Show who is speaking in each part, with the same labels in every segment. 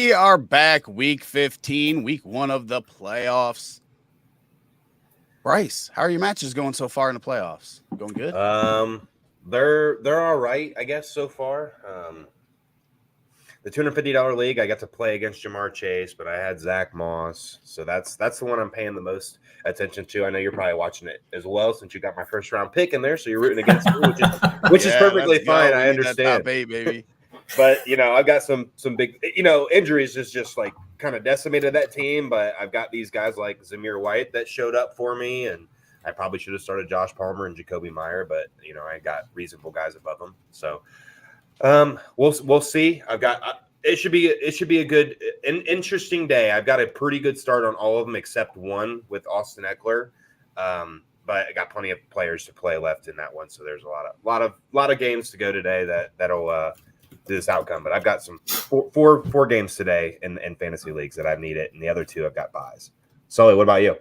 Speaker 1: We are back, week 15, week 1 of the playoffs. Bryce, how are your matches going so far in the playoffs? Going good?
Speaker 2: They're all right, I guess, so far. The $250 league, I got to play against Jamar Chase, but I had Zach Moss, so that's the one I'm paying the most attention to. I know you're probably watching it as well, since you got my first round pick in there, so you're rooting against me, which is perfectly fine. I understand,
Speaker 1: top 8, baby.
Speaker 2: But I've got some big injuries just like kind of decimated that team. But I've got these guys like Zamir White that showed up for me, and I probably should have started Josh Palmer and Jacoby Meyer, but I got reasonable guys above them. So we'll see. I've got it should be a good an interesting day. I've got a pretty good start on all of them except one with Austin Eckler. But I got plenty of players to play left in that one, so there's a lot of games to go today that'll do this outcome. But I've got some four games today in fantasy leagues that I've needed, and the other 2 I've got buys. Sully, what about you?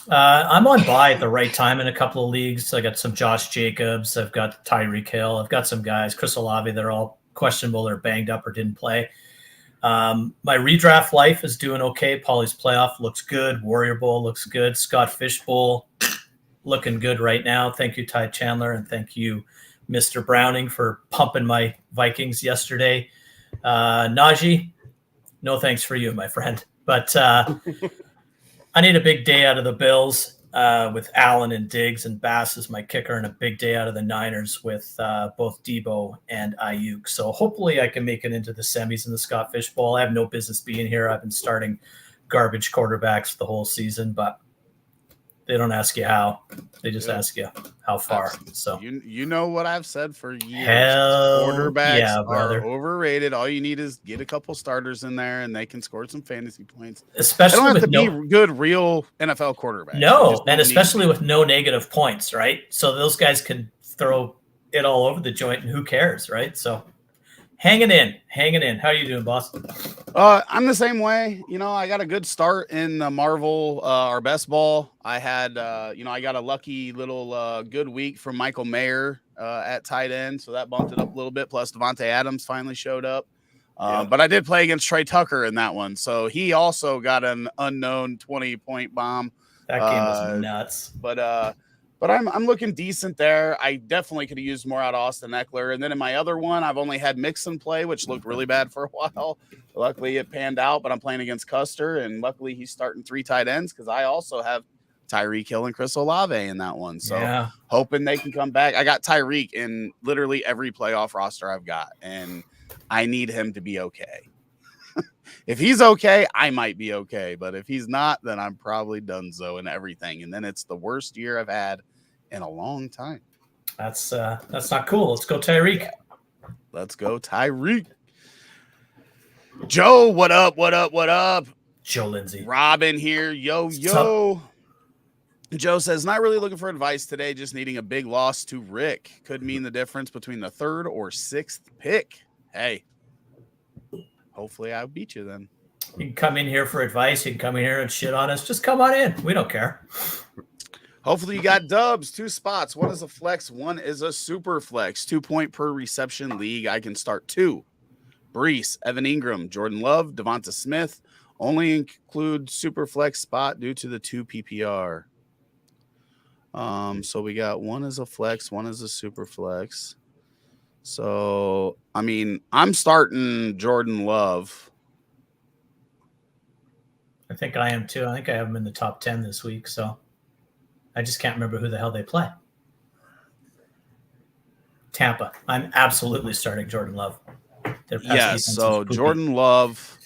Speaker 3: I'm on bye at the right time in a couple of leagues. I got some Josh Jacobs. I've got Tyreek Hill. I've got some guys, Chris Olave. They're all questionable or banged up or didn't play. My redraft life is doing okay. Paulie's playoff looks good. Warrior Bowl looks good. Scott Fish Bowl looking good right now. Thank you, Ty Chandler, and thank you, Mr. Browning, for pumping my Vikings yesterday. Najee, no thanks for you, my friend. But I need a big day out of the Bills with Allen and Diggs and Bass as my kicker, and a big day out of the Niners with both Debo and Ayuk. So hopefully I can make it into the semis in the Scott Fish Bowl. I have no business being here. I've been starting garbage quarterbacks the whole season, but they don't ask you how. They just ask you how far. So
Speaker 1: you know what I've said for years.
Speaker 3: Quarterbacks
Speaker 1: are overrated. All you need is get a couple starters in there, and they can score some fantasy points.
Speaker 3: Especially
Speaker 1: they don't have to be good, real NFL quarterbacks.
Speaker 3: No, and especially with no negative points, right? So those guys can throw it all over the joint, and who cares, right? So hanging in. How are you doing, boss?
Speaker 1: I'm the same way. I got a good start in the Marvel, our best ball. I had, I got a lucky little good week from Michael Mayer at tight end, so that bumped it up a little bit. Plus, Devontae Adams finally showed up. But I did play against Trey Tucker in that one, so he also got an unknown 20-point bomb.
Speaker 3: That game was nuts.
Speaker 1: But I'm looking decent there. I definitely could have used more out of Austin Eckler. And then in my other one, I've only had Mixon play, which looked really bad for a while. Luckily, it panned out, but I'm playing against Custer, and luckily he's starting 3 tight ends because I also have Tyreek Hill and Chris Olave in that one. So hoping they can come back. I got Tyreek in literally every playoff roster I've got, and I need him to be okay. If he's okay, I might be okay. But if he's not, then I'm probably donezo and everything. And then it's the worst year I've had in a long time.
Speaker 3: That's not cool. Let's go, Tyreek.
Speaker 1: Let's go, Tyreek. Joe, what up?
Speaker 3: Joe Lindsay.
Speaker 1: Robin here. Yo. Joe says, not really looking for advice today, just needing a big loss to Rick. Could mean the difference between the 3rd or 6th pick. Hey. Hopefully I'll beat you then.
Speaker 3: You can come in here for advice. You can come in here and shit on us. Just come on in. We don't care.
Speaker 1: Hopefully you got dubs. 2 spots. One is a flex. One is a super flex. 2-point per reception league. I can start 2. Bryce, Evan Ingram, Jordan Love, Devonta Smith. Only include super flex spot due to the 2 PPR. So we got one is a flex. One is a super flex. So, I'm starting Jordan Love.
Speaker 3: I think I am too. I think I have him in the top 10 this week. So I just can't remember who the hell they play. Tampa. I'm absolutely starting Jordan Love.
Speaker 1: Yes. So Jordan Love.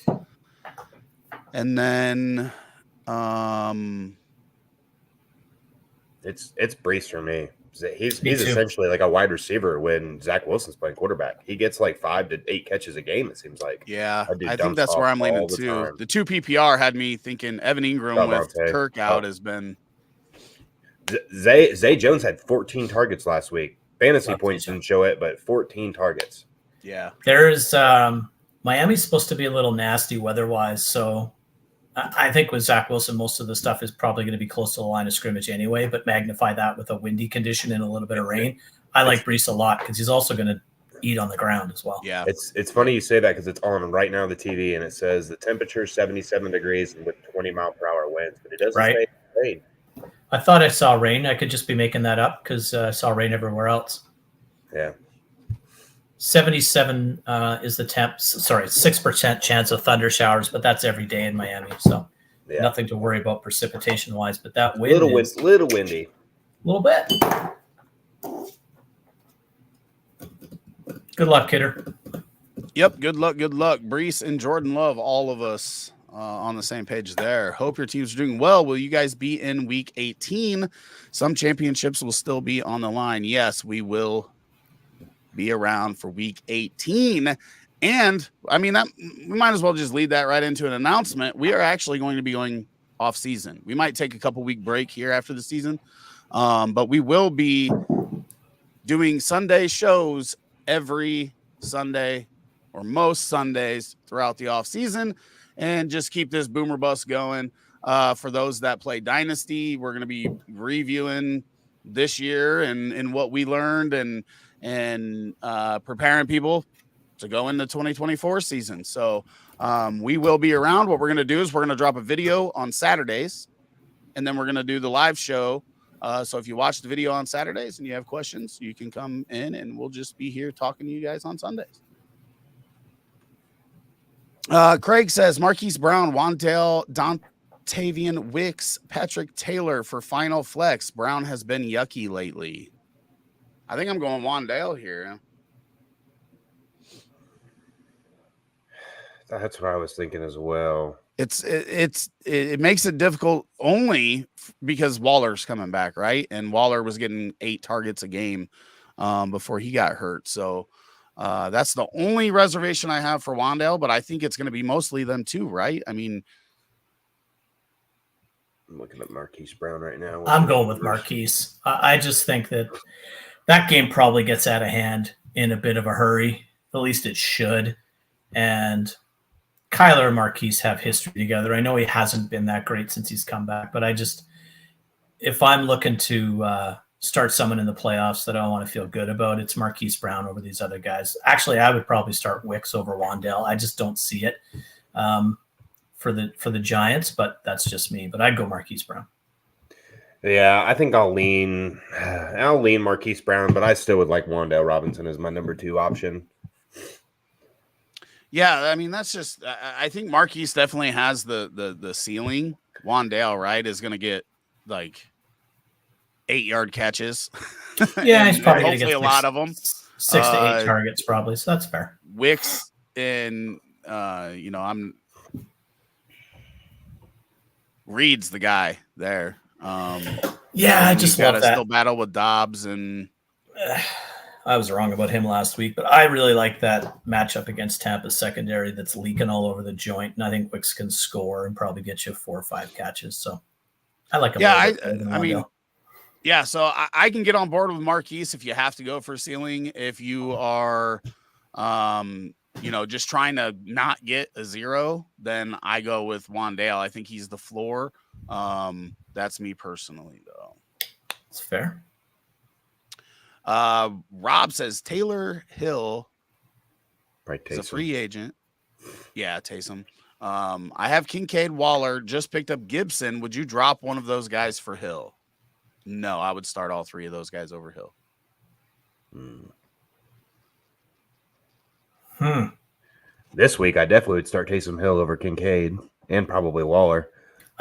Speaker 1: And then
Speaker 2: it's Bryce for me. He's essentially like a wide receiver when Zach Wilson's playing quarterback. He gets like 5 to 8 catches a game, it seems like.
Speaker 1: Yeah, I think that's where I'm leaning too. The 2 PPR had me thinking Evan Ingram with Kirk out has been.
Speaker 2: Zay Jones had 14 targets last week. Fantasy points didn't show it, but 14 targets.
Speaker 1: Yeah.
Speaker 3: There's Miami's supposed to be a little nasty weather-wise, so I think with Zach Wilson, most of the stuff is probably going to be close to the line of scrimmage anyway, but magnify that with a windy condition and a little bit of rain. I like Bryce a lot because he's also going to eat on the ground as well.
Speaker 1: Yeah.
Speaker 2: It's funny you say that because it's on right now the TV and it says the temperature is 77 degrees and with 20-mile-per-hour winds, but it doesn't say rain.
Speaker 3: I thought I saw rain. I could just be making that up because I saw rain everywhere else.
Speaker 2: Yeah.
Speaker 3: 77 is the temp. Sorry, 6% chance of thunder showers, but that's every day in Miami. So nothing to worry about precipitation wise. But that wind is
Speaker 2: little windy.
Speaker 3: A little bit. Good luck, Kidder.
Speaker 1: Yep. Good luck. Good luck. Bryce and Jordan Love, all of us on the same page there. Hope your teams are doing well. Will you guys be in week 18? Some championships will still be on the line. Yes, we will be around for week 18. And I mean, that we might as well just lead that right into an announcement. We are actually going to be going off season. We might take a couple week break here after the season. But we will be doing Sunday shows every Sunday or most Sundays throughout the off season and just keep this boomer bus going. For those that play Dynasty, we're going to be reviewing this year and what we learned and preparing people to go into 2024 season. So we will be around. What we're going to do is we're going to drop a video on Saturdays and then we're going to do the live show. So if you watch the video on Saturdays and you have questions, you can come in and we'll just be here talking to you guys on Sundays. Craig says Marquise Brown, Wandale, Dontavian Wicks, Patrick Taylor for final flex. Brown has been yucky lately. I think I'm going Wandale here.
Speaker 2: That's what I was thinking as well.
Speaker 1: It makes it difficult only because Waller's coming back, right? And Waller was getting 8 targets a game before he got hurt. So that's the only reservation I have for Wandale, but I think it's going to be mostly them too, right? I mean,
Speaker 2: I'm looking at Marquise Brown right now.
Speaker 3: I'm going with Marquise. I just think that game probably gets out of hand in a bit of a hurry. At least it should. And Kyler and Marquise have history together. I know he hasn't been that great since he's come back, but if I'm looking to start someone in the playoffs that I want to feel good about, it's Marquise Brown over these other guys. Actually, I would probably start Wicks over Wandale. I just don't see it for the Giants, but that's just me. But I'd go Marquise Brown.
Speaker 2: Yeah, I think I'll lean Marquise Brown, but I still would like Wandale Robinson as my number 2 option.
Speaker 1: Yeah, I mean, that's just I think Marquise definitely has the ceiling. Wandale, right, is going to get like 8-yard catches.
Speaker 3: Yeah, he's probably going to get
Speaker 1: a lot of them.
Speaker 3: 6 to 8 targets probably, so that's fair.
Speaker 1: Wicks and I'm Reed's the guy there.
Speaker 3: Yeah, I just love that.
Speaker 1: Still battle with Dobbs and
Speaker 3: I was wrong about him last week, but I really like that matchup against Tampa's secondary that's leaking all over the joint, and I think Wicks can score and probably get you 4 or 5 catches. So I like him.
Speaker 1: Yeah, I mean, yeah. So I can get on board with Marquise if you have to go for ceiling. If you are, just trying to not get a 0, then I go with Wandale. I think he's the floor. That's me personally, though.
Speaker 3: It's fair.
Speaker 1: Rob says Taylor Hill is a
Speaker 2: Taysom.
Speaker 1: free agent. Yeah, Taysom. I have Kincaid, Waller, just picked up Gibson. Would you drop one of those guys for Hill? No, I would start all 3 of those guys over Hill.
Speaker 2: This week, I definitely would start Taysom Hill over Kincaid and probably Waller.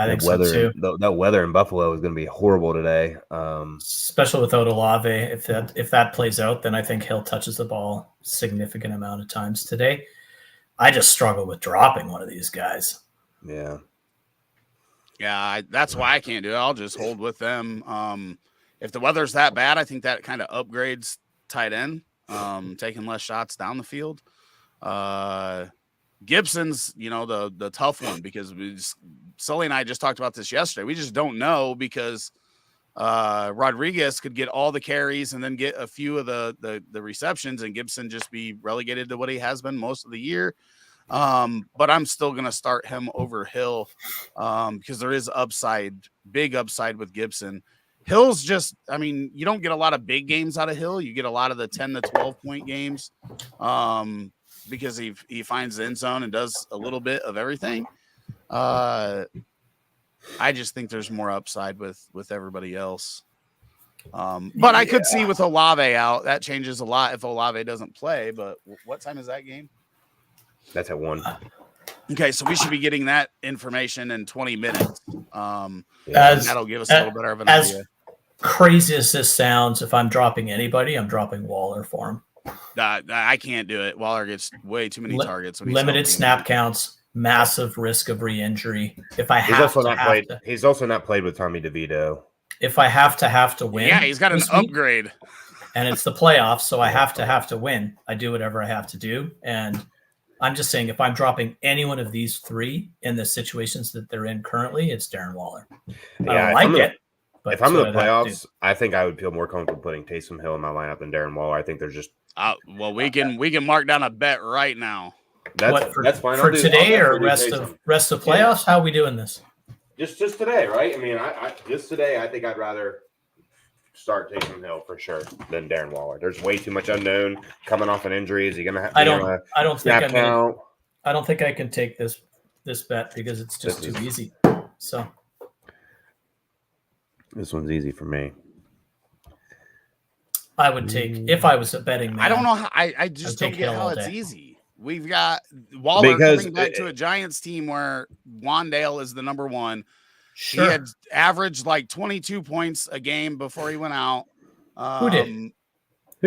Speaker 3: I think so too.
Speaker 2: That weather in Buffalo is going to be horrible today.
Speaker 3: Especially without Olave. If that plays out, then I think Hill touches the ball a significant amount of times today. I just struggle with dropping one of these guys.
Speaker 2: Yeah.
Speaker 1: Yeah, that's why I can't do it. I'll just hold with them. If the weather's that bad, I think that kind of upgrades tight end, taking less shots down the field. Gibson's, the tough one because Sully and I just talked about this yesterday. We just don't know because Rodriguez could get all the carries and then get a few of the receptions, and Gibson just be relegated to what he has been most of the year. But I'm still going to start him over Hill because there is big upside with Gibson. Hill's just, I mean, you don't get a lot of big games out of Hill. You get a lot of the 10 to 12 point games because he finds the end zone and does a little bit of everything. I just think there's more upside with everybody else. But I could see with Olave out, that changes a lot if Olave doesn't play. But what time is that game?
Speaker 2: That's at 1.
Speaker 1: Okay, so we should be getting that information in 20 minutes.
Speaker 3: That'll
Speaker 1: give us a little better of an idea.
Speaker 3: Crazy as this sounds, if I'm dropping anybody, I'm dropping Waller for him.
Speaker 1: I can't do it. Waller gets way too many targets. When
Speaker 3: limited snap counts, massive risk of re-injury. If I
Speaker 2: he's also not played with Tommy DeVito.
Speaker 3: If I have to win,
Speaker 1: yeah, he's got an upgrade,
Speaker 3: and it's the playoffs, so I have to win. I do whatever I have to do, and I'm just saying, if I'm dropping any one of these three in the situations that they're in currently, it's Darren Waller.
Speaker 2: Yeah,
Speaker 3: I don't like it.
Speaker 2: But if I'm in the playoffs, I think I would feel more comfortable putting Taysom Hill in my lineup than Darren Waller. I think there's just
Speaker 1: well, we can mark down a bet right now.
Speaker 2: That's fine
Speaker 3: for today or rest of playoffs. How are we doing this?
Speaker 2: Just today, right? I mean, I just today. I think I'd rather start Taysom Hill for sure than Darren Waller. There's way too much unknown coming off an injury. Is he gonna have? I don't
Speaker 3: think I can take this bet because it's just too easy. So.
Speaker 2: This one's easy for me.
Speaker 3: I would take, if I was a betting man.
Speaker 1: I don't know how, I just don't get how it's easy. We've got Waller coming back to a Giants team where Wandale is the number one. Sure. He had averaged like 22 points a game before he went out.
Speaker 3: Who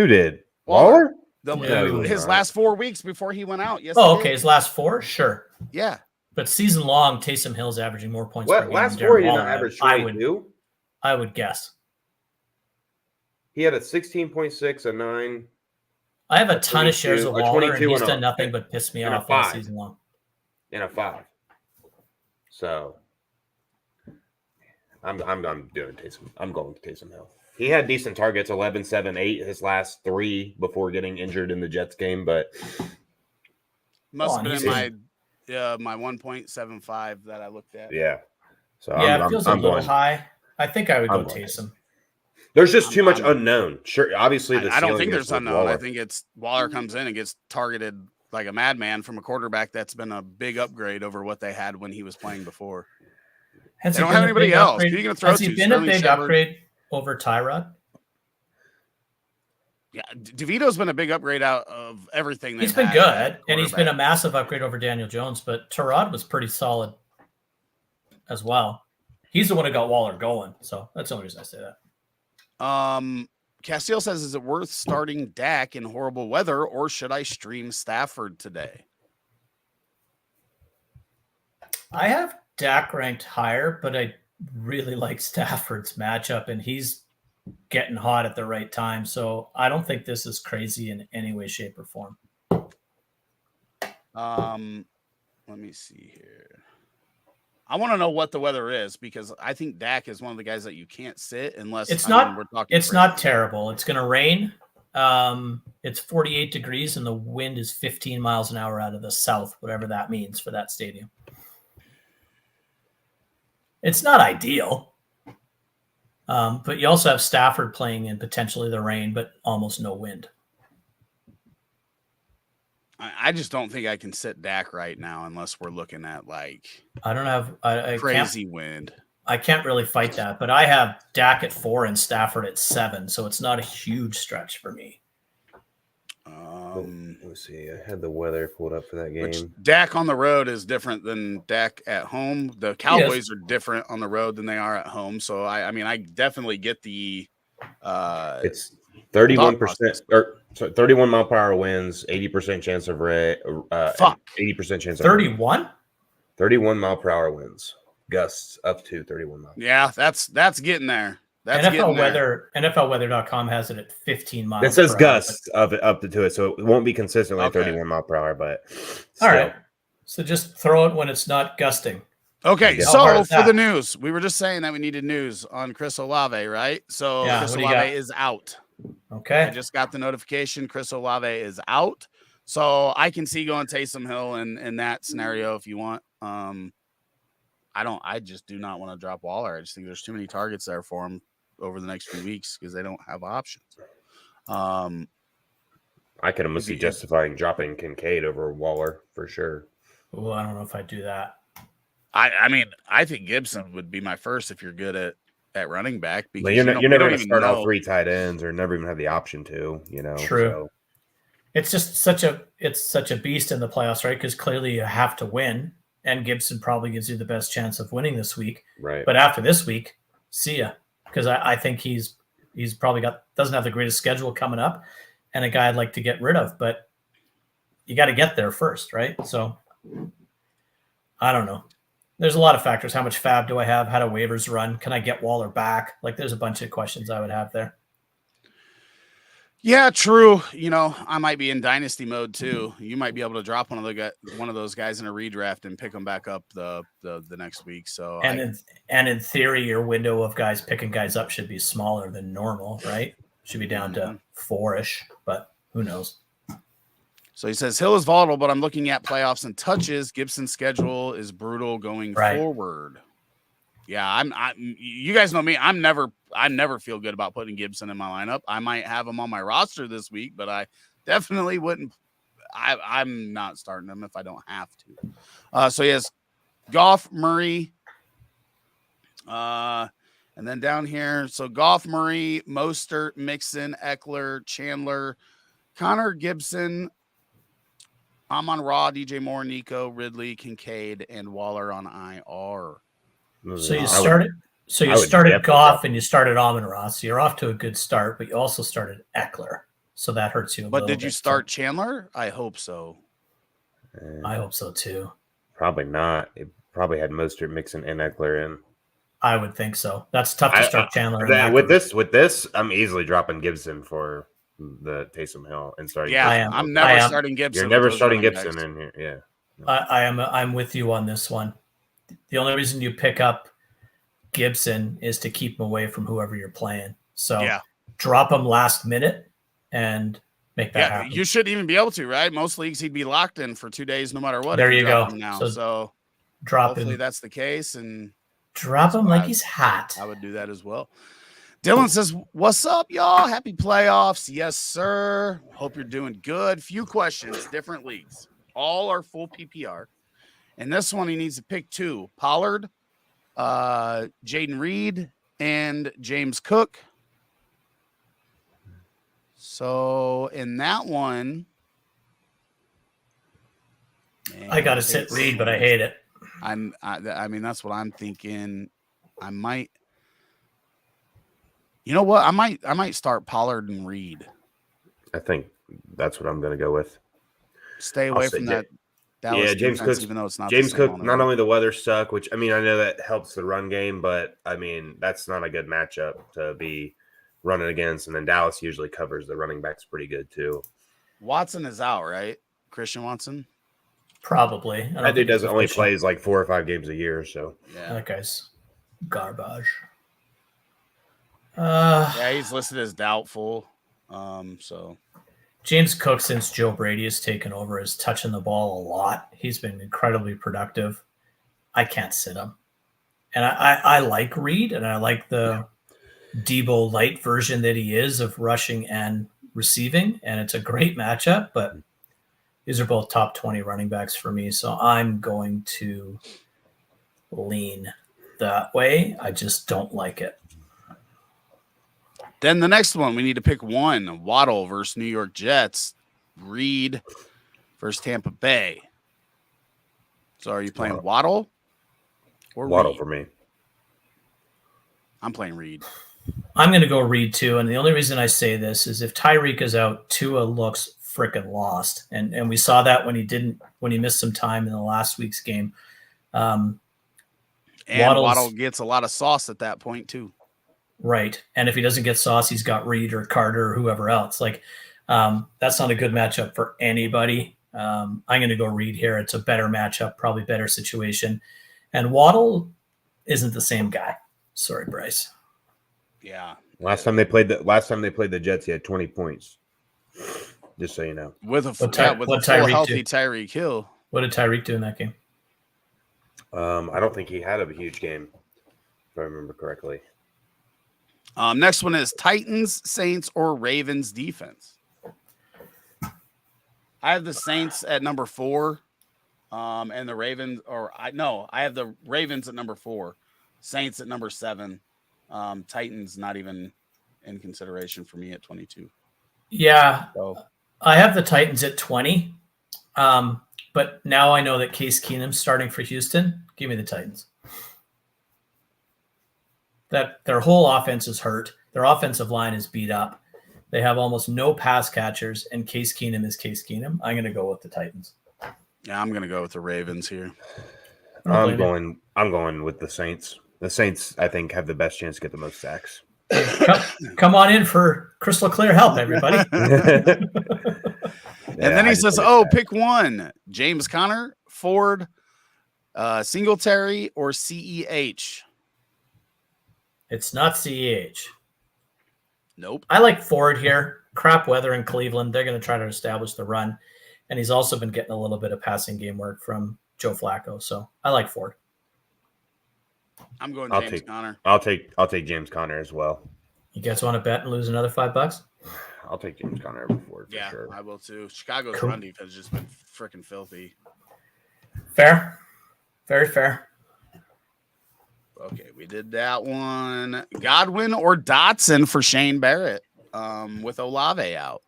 Speaker 2: did? Waller?
Speaker 1: His last 4 weeks before he went out. Yes.
Speaker 3: Oh, okay. His last 4? Sure.
Speaker 1: Yeah.
Speaker 3: But season long, Taysom Hill's averaging more points per game.
Speaker 2: Last 4 he didn't average 22?
Speaker 3: I would guess.
Speaker 2: He had a 16.6, a 9.
Speaker 3: I have a ton of shares of Waller, and he's done nothing but piss me off all season long.
Speaker 2: And a 5. So I'm doing Taysom. I'm going to Taysom Hill. He had decent targets, 11, 7, 8 his last 3 before getting injured in the Jets game, but
Speaker 1: must have been my 1.75 that I looked at.
Speaker 2: Yeah. So
Speaker 3: it feels a little high. I think I would go Taysom.
Speaker 2: There's just too much unknown. Sure, obviously,
Speaker 1: I don't think there's unknown. Waller. I think it's Waller comes in and gets targeted like a madman from a quarterback that's been a big upgrade over what they had when he was playing before. They don't have anybody else. Who are you going to throw to?
Speaker 3: Has he been a big upgrade over Tyrod?
Speaker 1: Yeah, DeVito's been a big upgrade out of everything.
Speaker 3: He's been good, and he's been a massive upgrade over Daniel Jones, but Tyrod was pretty solid as well. He's the one who got Waller going, so that's the only reason I say that.
Speaker 1: Castile says, is it worth starting Dak in horrible weather, or should I stream Stafford today?
Speaker 3: I have Dak ranked higher, but I really like Stafford's matchup, and he's getting hot at the right time, so I don't think this is crazy in any way, shape, or form.
Speaker 1: Let me see here. I want to know what the weather is because I think Dak is one of the guys that you can't sit unless
Speaker 3: it's not terrible. It's going to rain. It's 48 degrees and the wind is 15 miles an hour out of the south, whatever that means for that stadium. It's not ideal. But you also have Stafford playing in potentially the rain, but almost no wind.
Speaker 1: I just don't think I can sit Dak right now unless we're looking at like
Speaker 3: crazy
Speaker 1: wind.
Speaker 3: I can't really fight that, but I have Dak at 4 and Stafford at 7, so it's not a huge stretch for me.
Speaker 2: Let's see. I had the weather pulled up for that game.
Speaker 1: Dak on the road is different than Dak at home. The Cowboys are different on the road than they are at home. So I definitely get the.
Speaker 2: It's 31% or 31 mile per hour winds, 80% chance of 80% chance of
Speaker 3: 31.
Speaker 2: 31 mile per hour winds, gusts up to 31 miles.
Speaker 1: Yeah, that's getting there. That's
Speaker 3: NFLweather.com has it at 15 miles.
Speaker 2: It says gusts of it up to it, so it won't be consistently 31 mile per hour. But
Speaker 3: all right, so just throw it when it's not gusting.
Speaker 1: Okay, so for the news, we were just saying that we needed news on Chris Olave, right? So Chris Olave is out.
Speaker 3: Okay.
Speaker 1: I just got the notification. Chris Olave is out. So I can see going Taysom Hill in that scenario if you want. I just do not want to drop Waller. I just think there's too many targets there for him. over the next few weeks because they don't have options.
Speaker 2: I could almost see justifying dropping Kincaid over Waller for sure.
Speaker 3: Well, I don't know if I'd do that.
Speaker 1: I mean, I think Gibson would be my first if you're good at running back. Because
Speaker 2: you're never going to start all 3 tight ends or never even have the option to,
Speaker 3: True.
Speaker 2: So.
Speaker 3: It's just such a beast in the playoffs, right? Because clearly you have to win, and Gibson probably gives you the best chance of winning this week.
Speaker 2: Right.
Speaker 3: But after this week, see ya. Because I think he's probably doesn't have the greatest schedule coming up, and a guy I'd like to get rid of. But you got to get there first, right? So I don't know. There's a lot of factors. How much fab do I have? How do waivers run? Can I get Waller back? Like, there's a bunch of questions I would have there.
Speaker 1: Yeah, true. I might be in dynasty mode too. You might be able to drop one of those guys in a redraft and pick them back up the next week. So
Speaker 3: in theory, your window of guys picking guys up should be smaller than normal, right? Should be down to 4-ish, but who knows?
Speaker 1: So he says Hill is volatile, but I'm looking at playoffs and touches. Gibson's schedule is brutal going forward. Yeah, you guys know me. I never feel good about putting Gibson in my lineup. I might have him on my roster this week, but I definitely wouldn't. I'm not starting him if I don't have to. So he has Goff, Murray, and then down here. So Goff, Murray, Mostert, Mixon, Eckler, Chandler, Connor, Gibson. I'm on Raw, DJ Moore, Nico, Ridley, Kincaid, and Waller on IR.
Speaker 3: So you started Goff and you started Amon-Ra. So you're off to a good start, but you also started Eckler. So that hurts you a little bit.
Speaker 1: But did you start Chandler? I hope so.
Speaker 3: I hope so too.
Speaker 2: Probably not. It probably had Mostert, Mixon, and Eckler in.
Speaker 3: I would think so. That's tough to start Chandler.
Speaker 2: With this, I'm easily dropping Gibson for the Taysom Hill and starting.
Speaker 1: Yeah, I'm never starting Gibson.
Speaker 2: You're never starting Gibson in here. Yeah,
Speaker 3: I'm with you on this one. The only reason you pick up Gibson is to keep him away from whoever you're playing. So drop him last minute and make that happen.
Speaker 1: You shouldn't even be able to, right? Most leagues he'd be locked in for 2 days no matter what.
Speaker 3: There you go.
Speaker 1: Now. So
Speaker 3: drop
Speaker 1: hopefully
Speaker 3: him.
Speaker 1: That's the case. And
Speaker 3: drop him like he's hot.
Speaker 1: I would do that as well. Dylan says, what's up, y'all? Happy playoffs. Yes, sir. Hope you're doing good. Few questions, different leagues. All are full PPR. And this one, he needs to pick 2. Pollard, Jaden Reed, and James Cook. So in that one,
Speaker 3: I got to sit Reed, but I hate it.
Speaker 1: I mean, that's what I'm thinking. I might. You know what? I might start Pollard and Reed.
Speaker 2: I think that's what I'm going to go with.
Speaker 1: Stay away from that. Dallas
Speaker 2: James
Speaker 1: defense,
Speaker 2: Cook.
Speaker 1: even though it's not
Speaker 2: James Cook. Not only the weather suck, which I mean, I know that helps the run game, but I mean that's not a good matchup to be running against. And then Dallas usually covers the running backs pretty good too.
Speaker 1: Watson is out, right? Christian Watson.
Speaker 3: Probably.
Speaker 2: That dude doesn't only plays like 4 or 5 games a year, so
Speaker 3: that guy's garbage.
Speaker 1: Yeah, he's listed as doubtful. So
Speaker 3: James Cook, since Joe Brady has taken over, is touching the ball a lot. He's been incredibly productive. I can't sit him. And I like Reed, and I like the Debo light version that he is of rushing and receiving, and it's a great matchup, but these are both top 20 running backs for me, so I'm going to lean that way. I just don't like it.
Speaker 1: Then the next one, we need to pick one. Waddle versus New York Jets. Reed versus Tampa Bay. So are you playing Waddle or
Speaker 2: Waddle
Speaker 1: Reed?
Speaker 2: For me.
Speaker 1: I'm playing Reed.
Speaker 3: I'm going to go Reed too, and the only reason I say this is if Tyreek is out, Tua looks freaking lost, and we saw that when he missed some time in the last week's game.
Speaker 1: And Waddle gets a lot of sauce at that point too.
Speaker 3: Right. And if he doesn't get sauce, he's got Reed or Carter or whoever else. Like, that's not a good matchup for anybody. I'm going to go Reed here. It's a better matchup, probably better situation. And Waddle isn't the same guy. Sorry, Bryce.
Speaker 1: Yeah.
Speaker 2: Last time they played the Jets, he had 20 points. Just so you know.
Speaker 1: With a full healthy Tyreek Hill.
Speaker 3: What did Tyreek do in that game?
Speaker 2: I don't think he had a huge game, if I remember correctly.
Speaker 1: Next one is Titans, Saints, or Ravens defense. I have the Saints at number 4, and the Ravens, I have the Ravens at number 4, Saints at number 7, Titans not even in consideration for me at 22.
Speaker 3: Yeah,
Speaker 1: So
Speaker 3: I have the Titans at 20, but now I know that Case Keenum's starting for Houston. Give me the Titans. That their whole offense is hurt. Their offensive line is beat up. They have almost no pass catchers, and Case Keenum is Case Keenum. I'm going to go with the Titans.
Speaker 1: Yeah, I'm going to go with the Ravens here.
Speaker 2: I'm going with the Saints. The Saints, I think, have the best chance to get the most sacks.
Speaker 3: Come on in for crystal clear help, everybody.
Speaker 1: And then he says, pick one. James Conner, Ford, Singletary, or CEH.
Speaker 3: It's not CEH.
Speaker 1: Nope.
Speaker 3: I like Ford here. Crap weather in Cleveland. They're going to try to establish the run. And he's also been getting a little bit of passing game work from Joe Flacco. So I like Ford.
Speaker 1: I'm going James Conner.
Speaker 2: I'll take James Conner as well.
Speaker 3: You guys want to bet and lose another $5?
Speaker 2: I'll take James Conner over Ford for sure.
Speaker 1: I will too. Chicago's run defense has just been freaking filthy.
Speaker 3: Fair. Very fair.
Speaker 1: Okay, we did that one. Godwin or Dotson for Shane Barrett with Olave out.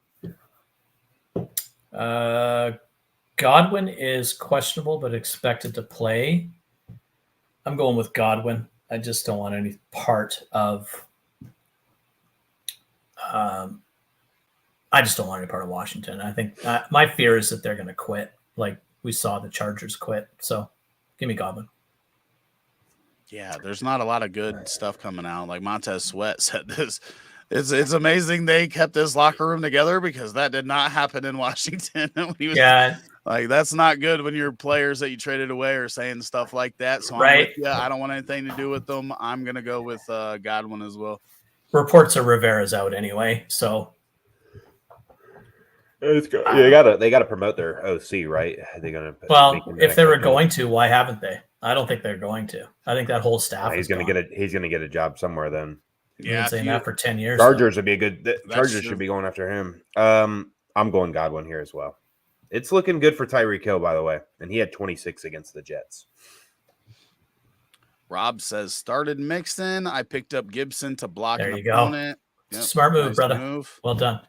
Speaker 3: Godwin is questionable but expected to play. I'm going with Godwin. I just don't want any part of I just don't want any part of Washington. I think my fear is that they're going to quit like we saw the Chargers quit. So give me Godwin.
Speaker 1: Yeah, there's not a lot of good stuff coming out. Like Montez Sweat said this. It's amazing they kept this locker room together because that did not happen in Washington. Like, that's not good when your players that you traded away are saying stuff like that. So I'm with you. I don't want anything to do with them. I'm going to go with Godwin as well.
Speaker 3: Reports are Rivera's out anyway, so.
Speaker 2: They got to promote their OC, right? They're gonna.
Speaker 3: If they were going to, why haven't they? I don't think they're going to. I think that whole staff.
Speaker 2: He's going to get a job somewhere then.
Speaker 3: You've been saying that for 10 years.
Speaker 2: Chargers would be a good. Chargers should be going after him. I'm going Godwin here as well. It's looking good for Tyreek Hill, by the way, and he had 26 against the Jets.
Speaker 1: Rob says started Mixon. I picked up Gibson to block
Speaker 3: an
Speaker 1: opponent.
Speaker 3: Yep, smart move, brother. Well done.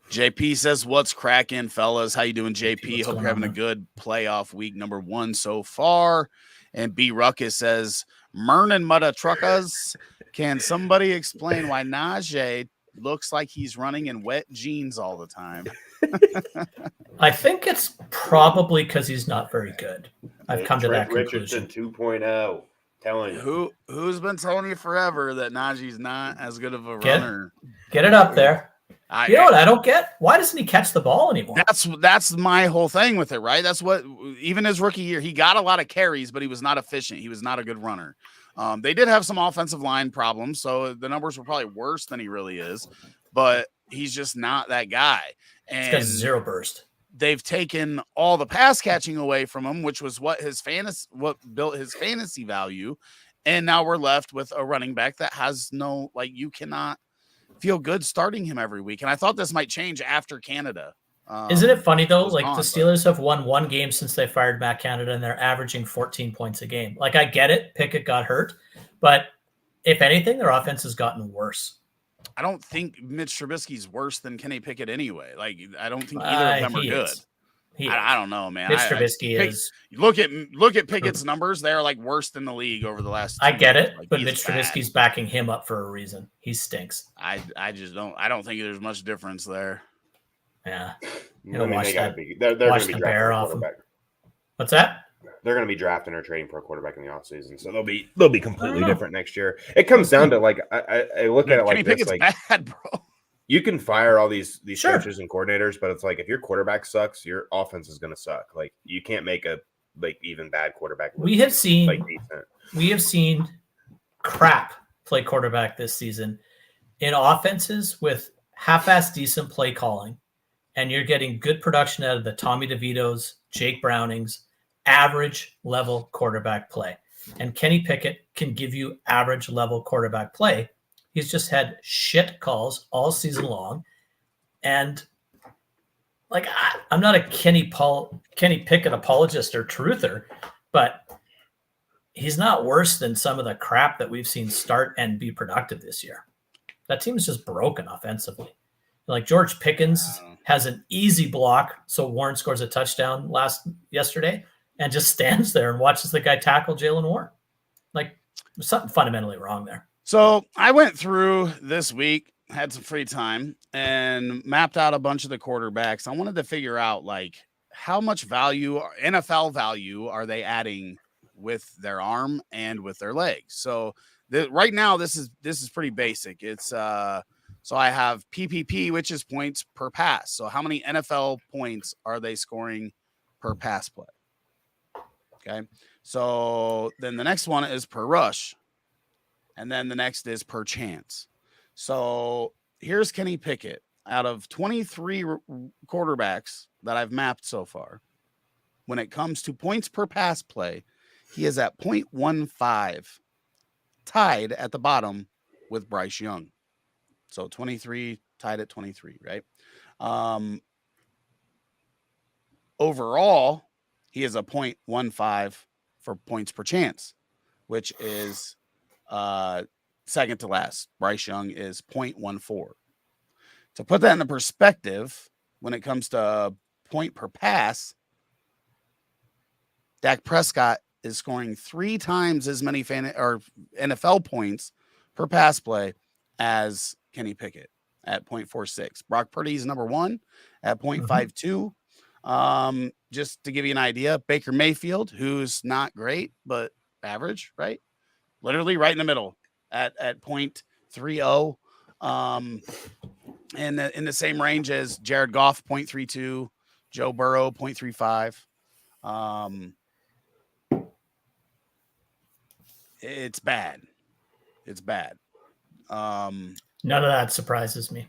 Speaker 1: JP says, "What's cracking, fellas? How you doing, JP? Hope you're having a good playoff week number 1 so far." And B Ruckus says, "Mernin Mutta Truckas. Can somebody explain why Najee looks like he's running in wet jeans all the time?"
Speaker 3: I think it's probably because he's not very good. I've come to that conclusion.
Speaker 2: Richardson 2.0. Telling you.
Speaker 1: Who's been telling you forever that Najee's not as good of a runner?
Speaker 3: Get it up there. You know what I don't get? Why doesn't he catch the ball anymore?
Speaker 1: That's my whole thing with it, right? That's what even his rookie year, he got a lot of carries, but he was not efficient. He was not a good runner. They did have some offensive line problems, so the numbers were probably worse than he really is, but he's just not that guy. And
Speaker 3: he's got zero burst.
Speaker 1: They've taken all the pass catching away from him, which was what built his fantasy value. And now we're left with a running back that has no, you cannot feel good starting him every week. And I thought this might change after Canada.
Speaker 3: Isn't it funny though? The Steelers have won 1 game since they fired Matt Canada, and they're averaging 14 points a game. I get it. Pickett got hurt, but if anything, their offense has gotten worse.
Speaker 1: I don't think Mitch Trubisky's worse than Kenny Pickett anyway. I don't think either of them are good. I don't know, man.
Speaker 3: Mitch Trubisky is.
Speaker 1: Look at Pickett's numbers. They're worst in the league over the last 2
Speaker 3: I get
Speaker 1: years.
Speaker 3: it, but Mitch Trubisky's backing him up for a reason. He stinks.
Speaker 1: I just don't. I don't think there's much difference there.
Speaker 3: Yeah.
Speaker 2: They're going to be drafting a quarterback.
Speaker 3: What's that?
Speaker 2: They're going to be drafting or trading for a quarterback in the offseason, so they'll be completely different next year. It comes down to I look at it like this.
Speaker 1: Bad, bro.
Speaker 2: You can fire all these coaches and coordinators, but it's if your quarterback sucks, your offense is going to suck. You can't make a even bad quarterback.
Speaker 3: We have seen crap play quarterback this season in offenses with half-ass decent play calling, and you're getting good production out of the Tommy DeVitos, Jake Brownings, average level quarterback play. And Kenny Pickett can give you average level quarterback play He's just had shit calls all season long. And like, I'm not a Kenny Pickett apologist or truther, but he's not worse than some of the crap that we've seen start and be productive this year. That team is just broken offensively. Like George Pickens has an easy block, so Warren scores a touchdown yesterday and just stands there and watches the guy tackle Jalen Warren. Like, there's something fundamentally wrong there.
Speaker 1: So I went through this week, had some free time, and mapped out a bunch of the quarterbacks. I wanted to figure out, like, how much value, NFL value, are they adding with their arm and with their legs. So right now, this is pretty basic. It's so I have PPP, which is points per pass. So how many NFL points are they scoring per pass play? Okay. So then the next one is per rush. And then the next is per chance. So here's Kenny Pickett. Out of 23 quarterbacks that I've mapped so far, when it comes to points per pass play, he is at 0.15, tied at the bottom with Bryce Young. So 23, tied at 23, right? Overall, he is a 0.15 for points per chance, which is second to last. Bryce Young is 0.14. To put that into perspective, when it comes to point per pass, Dak Prescott is scoring 3 times as many NFL points per pass play as Kenny Pickett at 0.46. Brock Purdy is number 1 at 0.52. Just to give you an idea, Baker Mayfield, who's not great, but average, right? Literally right in the middle at 0.30. In the same range as Jared Goff, 0.32, Joe Burrow, 0.35. It's bad. It's bad.
Speaker 3: None of that surprises me.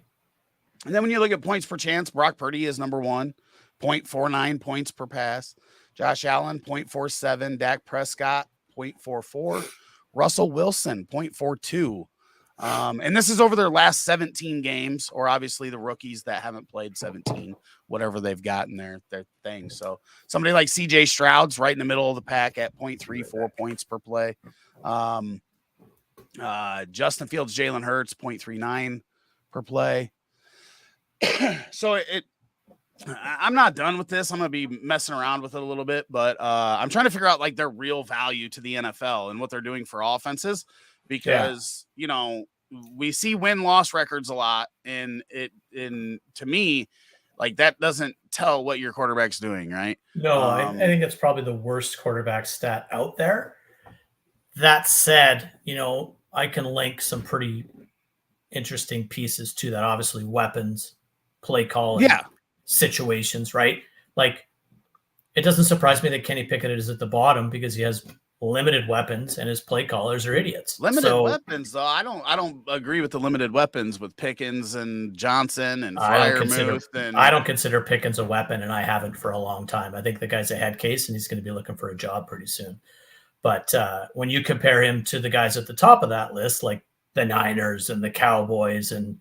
Speaker 1: And then when you look at points per chance, Brock Purdy is number 1, 0.49 points per pass. Josh Allen, 0.47. Dak Prescott, 0.44. Russell Wilson, 0.42. And this is over their last 17 games, or obviously the rookies that haven't played 17, whatever they've got in their thing. So somebody like CJ Stroud's right in the middle of the pack at 0.34 points per play. Justin Fields, Jalen Hurts, 0.39 per play. So I'm not done with this. I'm going to be messing around with it a little bit, but I'm trying to figure out like their real value to the NFL and what they're doing for offenses, because, you know, we see win-loss records a lot, and to me, like, that doesn't tell what your quarterback's doing, right?
Speaker 3: No, I think it's probably the worst quarterback stat out there. That said, you know, I can link some pretty interesting pieces to that. Obviously, weapons, play calling, situations, right? Like, it doesn't surprise me that Kenny Pickett is at the bottom because he has limited weapons and his play callers are idiots.
Speaker 1: Limited weapons, though. I don't agree with the limited weapons with Pickens and Johnson and Freiermuth.
Speaker 3: I don't consider Pickens a weapon, and I haven't for a long time. I think the guy's a head case, and he's going to be looking for a job pretty soon. But when you compare him to the guys at the top of that list, like the Niners and the Cowboys and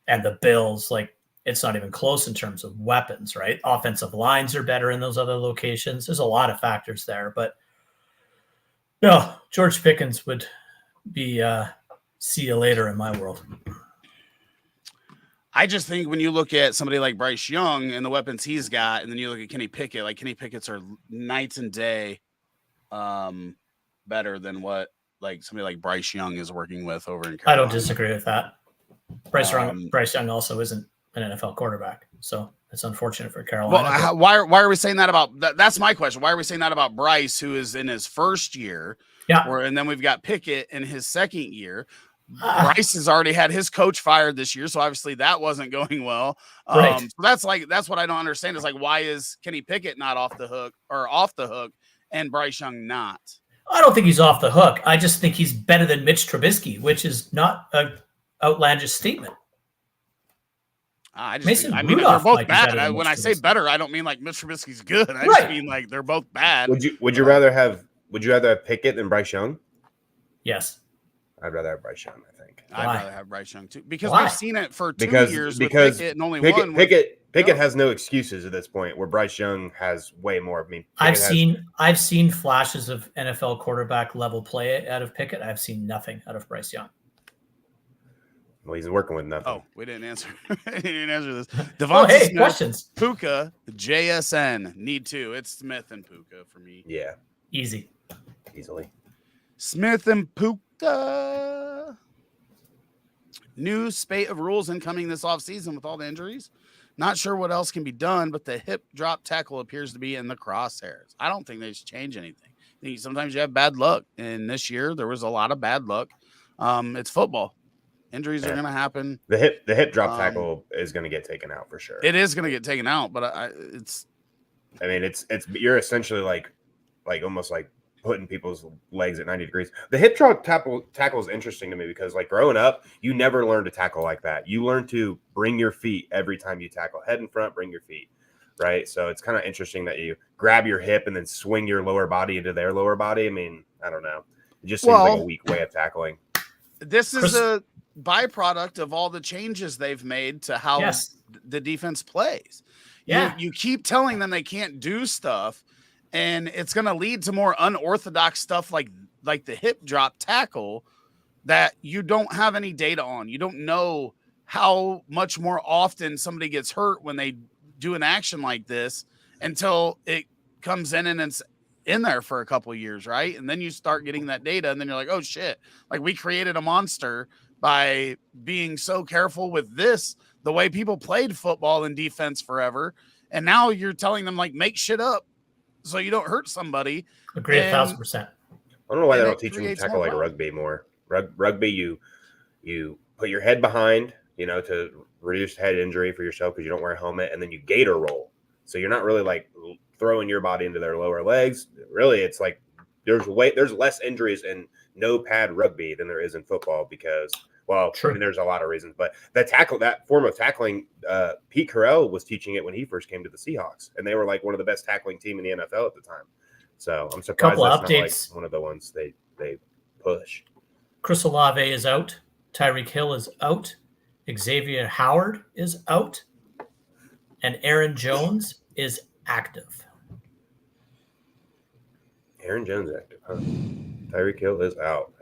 Speaker 3: the Bills, like, it's not even close in terms of weapons, right? Offensive lines are better in those other locations. There's a lot of factors there, but no, George Pickens would be see you later in my world.
Speaker 1: I just think when you look at somebody like Bryce Young and the weapons he's got, and then you look at Kenny Pickett, like, Kenny Pickett's are nights and day better than what like somebody like Bryce Young is working with over in Carolina.
Speaker 3: I don't disagree with that. Bryce Young also isn't an NFL quarterback, so it's unfortunate for Carolina.
Speaker 1: Well, why are we saying that about that's my question. Why are we saying that about Bryce, who is in his first year?
Speaker 3: Yeah.
Speaker 1: And then we've got Pickett in his second year. Bryce has already had his coach fired this year, so obviously that wasn't going well.
Speaker 3: Right.
Speaker 1: So that's what I don't understand is, like, why is Kenny Pickett not off the hook and Bryce Young not?
Speaker 3: I don't think he's off the hook. I just think he's better than Mitch Trubisky, which is not an outlandish statement.
Speaker 1: They're both bad. When I say better, I don't mean like Mitch Trubisky's good. I just mean like they're both bad.
Speaker 2: Would you rather have Pickett than Bryce Young?
Speaker 3: Yes.
Speaker 2: I'd rather have Bryce Young, I think.
Speaker 1: I'd
Speaker 3: Why?
Speaker 1: rather have Bryce Young too, because
Speaker 3: Why?
Speaker 1: we've seen it for 2 years with
Speaker 2: Because
Speaker 1: Pickett and only
Speaker 2: Pickett,
Speaker 1: one.
Speaker 2: Pickett has no excuses at this point, where Bryce Young has way more. I mean,
Speaker 3: I've seen flashes of NFL quarterback level play out of Pickett. I've seen nothing out of Bryce Young.
Speaker 2: Well, he's working with nothing.
Speaker 1: Oh, we didn't answer. We didn't answer this. Devonta
Speaker 3: Oh, hey,
Speaker 1: Smith,
Speaker 3: questions.
Speaker 1: Puka, JSN. Need to. It's Smith and Puka for me.
Speaker 2: Yeah,
Speaker 3: Easy.
Speaker 2: easily.
Speaker 1: Smith and Puka. New spate of rules incoming this offseason with all the injuries. Not sure what else can be done, but the hip drop tackle appears to be in the crosshairs. I don't think they should change anything. I think sometimes you have bad luck, and this year there was a lot of bad luck. It's football. Injuries are going to happen.
Speaker 2: The hip drop tackle is going to get taken out for sure.
Speaker 1: It is going to get taken out, but it's.
Speaker 2: I mean, it's you're essentially like almost like putting people's legs at 90 degrees. The hip drop tackle is interesting to me because, like, growing up, you never learned to tackle like that. You learn to bring your feet every time you tackle. Head in front, bring your feet, right? So it's kind of interesting that you grab your hip and then swing your lower body into their lower body. I mean, I don't know. It just seems like a weak way of tackling.
Speaker 1: This is a byproduct of all the changes they've made to how the defense plays.
Speaker 3: Yeah.
Speaker 1: You keep telling them they can't do stuff, and it's going to lead to more unorthodox stuff like the hip drop tackle that you don't have any data on. You don't know how much more often somebody gets hurt when they do an action like this until it comes in and it's in there for a couple of years, right? And then you start getting that data, and then you're like, oh shit, like we created a monster by being so careful with this, the way people played football and defense forever. And now you're telling them, like, make shit up so you don't hurt somebody.
Speaker 3: Agree 1,000%.
Speaker 2: I don't know why they don't teach them to tackle like rugby more. Rugby, you put your head behind, to reduce head injury for yourself because you don't wear a helmet, and then you gator roll. So you're not really like throwing your body into their lower legs. Really, it's like there's less injuries in no pad rugby than there is in football because, well, I mean, there's a lot of reasons, but that form of tackling, Pete Carroll was teaching it when he first came to the Seahawks, and they were like one of the best tackling team in the NFL at the time. So I'm surprised that's not like one of the ones they push.
Speaker 3: Chris Olave is out. Tyreek Hill is out. Xavier Howard is out. And Aaron Jones is active.
Speaker 2: Aaron Jones active, huh? Tyreek Hill is out.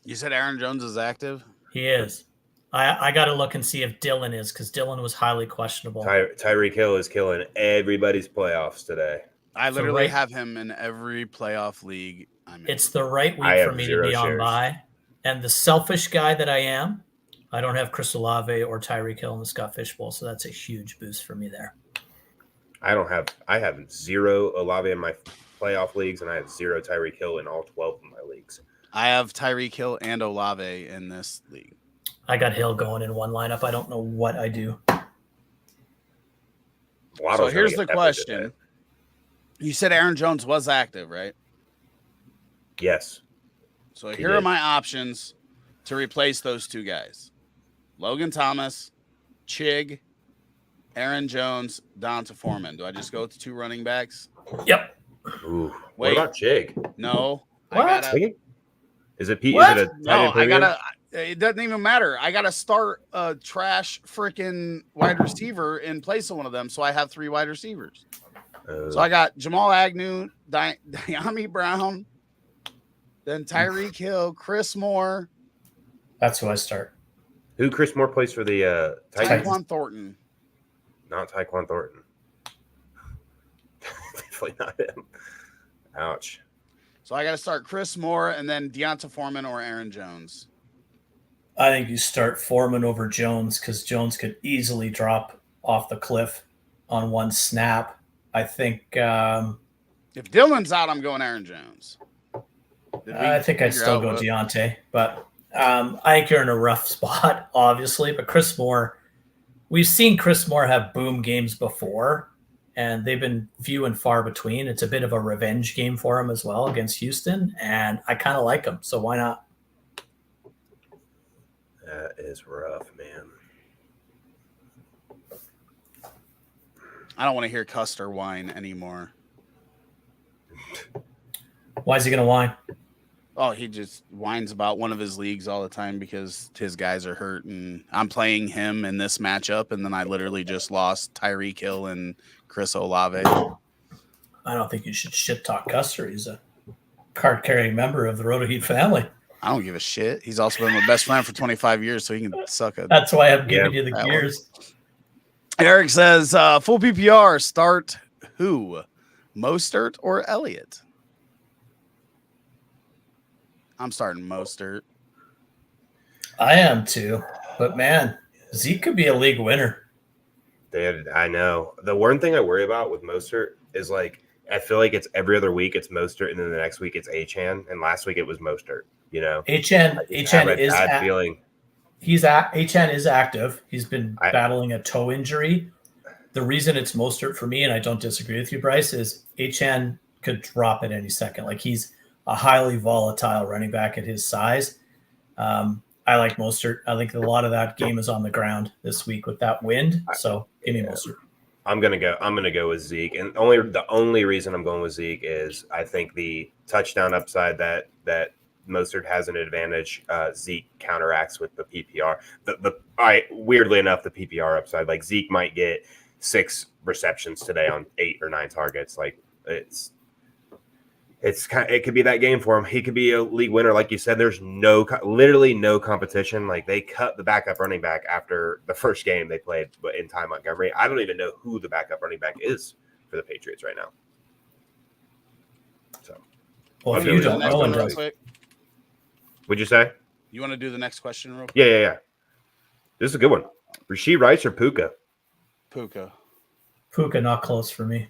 Speaker 1: You said Aaron Jones is active?
Speaker 3: He is. I got to look and see if Dylan is, because Dylan was highly questionable.
Speaker 2: Tyreek Hill is killing everybody's playoffs today.
Speaker 1: I literally have him in every playoff league I'm in.
Speaker 3: It's the right week for me to be on bye. And the selfish guy that I am, I don't have Chris Olave or Tyreek Hill in the Scott Fish Bowl, so that's a huge boost for me there.
Speaker 2: I have 0 Olave in my playoff leagues, and I have 0 Tyreek Hill in all 12 of my leagues.
Speaker 1: I have Tyreek Hill and Olave in this league.
Speaker 3: I got Hill going in one lineup. I don't know what I do.
Speaker 1: So here's the question. You said Aaron Jones was active, right?
Speaker 2: Yes.
Speaker 1: So here are my options to replace those two guys. Logan Thomas, Chig, Aaron Jones, Donta Foreman. Do I just go with the 2 running backs?
Speaker 3: Yep.
Speaker 2: Ooh. What about Chig?
Speaker 1: No.
Speaker 3: What?
Speaker 2: Is it Pete?
Speaker 3: What?
Speaker 2: Is it a
Speaker 1: no, I gotta. It doesn't even matter. I gotta start a trash freaking wide receiver in place of one of them, so I have 3 wide receivers. So I got Jamal Agnew, Diami Brown, then Tyreek Hill, Chris Moore.
Speaker 3: That's who I start.
Speaker 2: Who Chris Moore plays for the Titans?
Speaker 1: Tyquan Thornton.
Speaker 2: Not Tyquan Thornton. Definitely not him. Ouch.
Speaker 1: So I got to start Chris Moore and then Deonta Foreman or Aaron Jones.
Speaker 3: I think you start Foreman over Jones because Jones could easily drop off the cliff on one snap. I think
Speaker 1: if Dylan's out, I'm going Aaron Jones.
Speaker 3: I think I'd still go Deontay, but I think you're in a rough spot, obviously. But Chris Moore, we've seen Chris Moore have boom games before, and they've been few and far between. It's a bit of a revenge game for him as well against Houston, and I kind of like him, so why not?
Speaker 2: That is rough, man.
Speaker 1: I don't want to hear Custer whine anymore.
Speaker 3: Why is he going to whine?
Speaker 1: Oh, he just whines about one of his leagues all the time because his guys are hurt, and I'm playing him in this matchup, and then I literally just lost Tyreek Hill and Chris Olave.
Speaker 3: I don't think you should shit talk Custer. He's a card carrying member of the RotoHeat family.
Speaker 1: I don't give a shit. He's also been my best friend for 25 years, so he can suck it.
Speaker 3: That's why I'm giving you the
Speaker 1: that
Speaker 3: gears.
Speaker 1: Eric says, full PPR, start who? Mostert or Elliott? I'm starting Mostert.
Speaker 3: I am too. But man, Zeke could be a league winner.
Speaker 2: I know. The one thing I worry about with Mostert is like I feel like it's every other week it's Mostert, and then the next week it's Achane, and last week it was Mostert. You know,
Speaker 3: Achane is
Speaker 2: feeling.
Speaker 3: Achane is active. He's been battling a toe injury. The reason it's Mostert for me, and I don't disagree with you, Bryce, is Achane could drop at any second. Like he's a highly volatile running back at his size. I like Mostert. I think a lot of that game is on the ground this week with that wind. So give me Mostert.
Speaker 2: I'm gonna go with Zeke, and the only reason I'm going with Zeke is I think the touchdown upside that Mostert has an advantage. Zeke counteracts with the PPR. Weirdly enough, the PPR upside, like Zeke might get 6 receptions today on 8 or 9 targets. Like it could be that game for him. He could be a league winner, like you said. There's literally no competition. Like they cut the backup running back after the first game they played in Ty Montgomery. I don't even know who the backup running back is for the Patriots right now. So,
Speaker 3: well, if you don't, no one does.
Speaker 2: What'd you say?
Speaker 1: You want to do the next question real quick?
Speaker 2: Yeah. This is a good one. Rashee Rice or Puka?
Speaker 3: Puka, not close for me.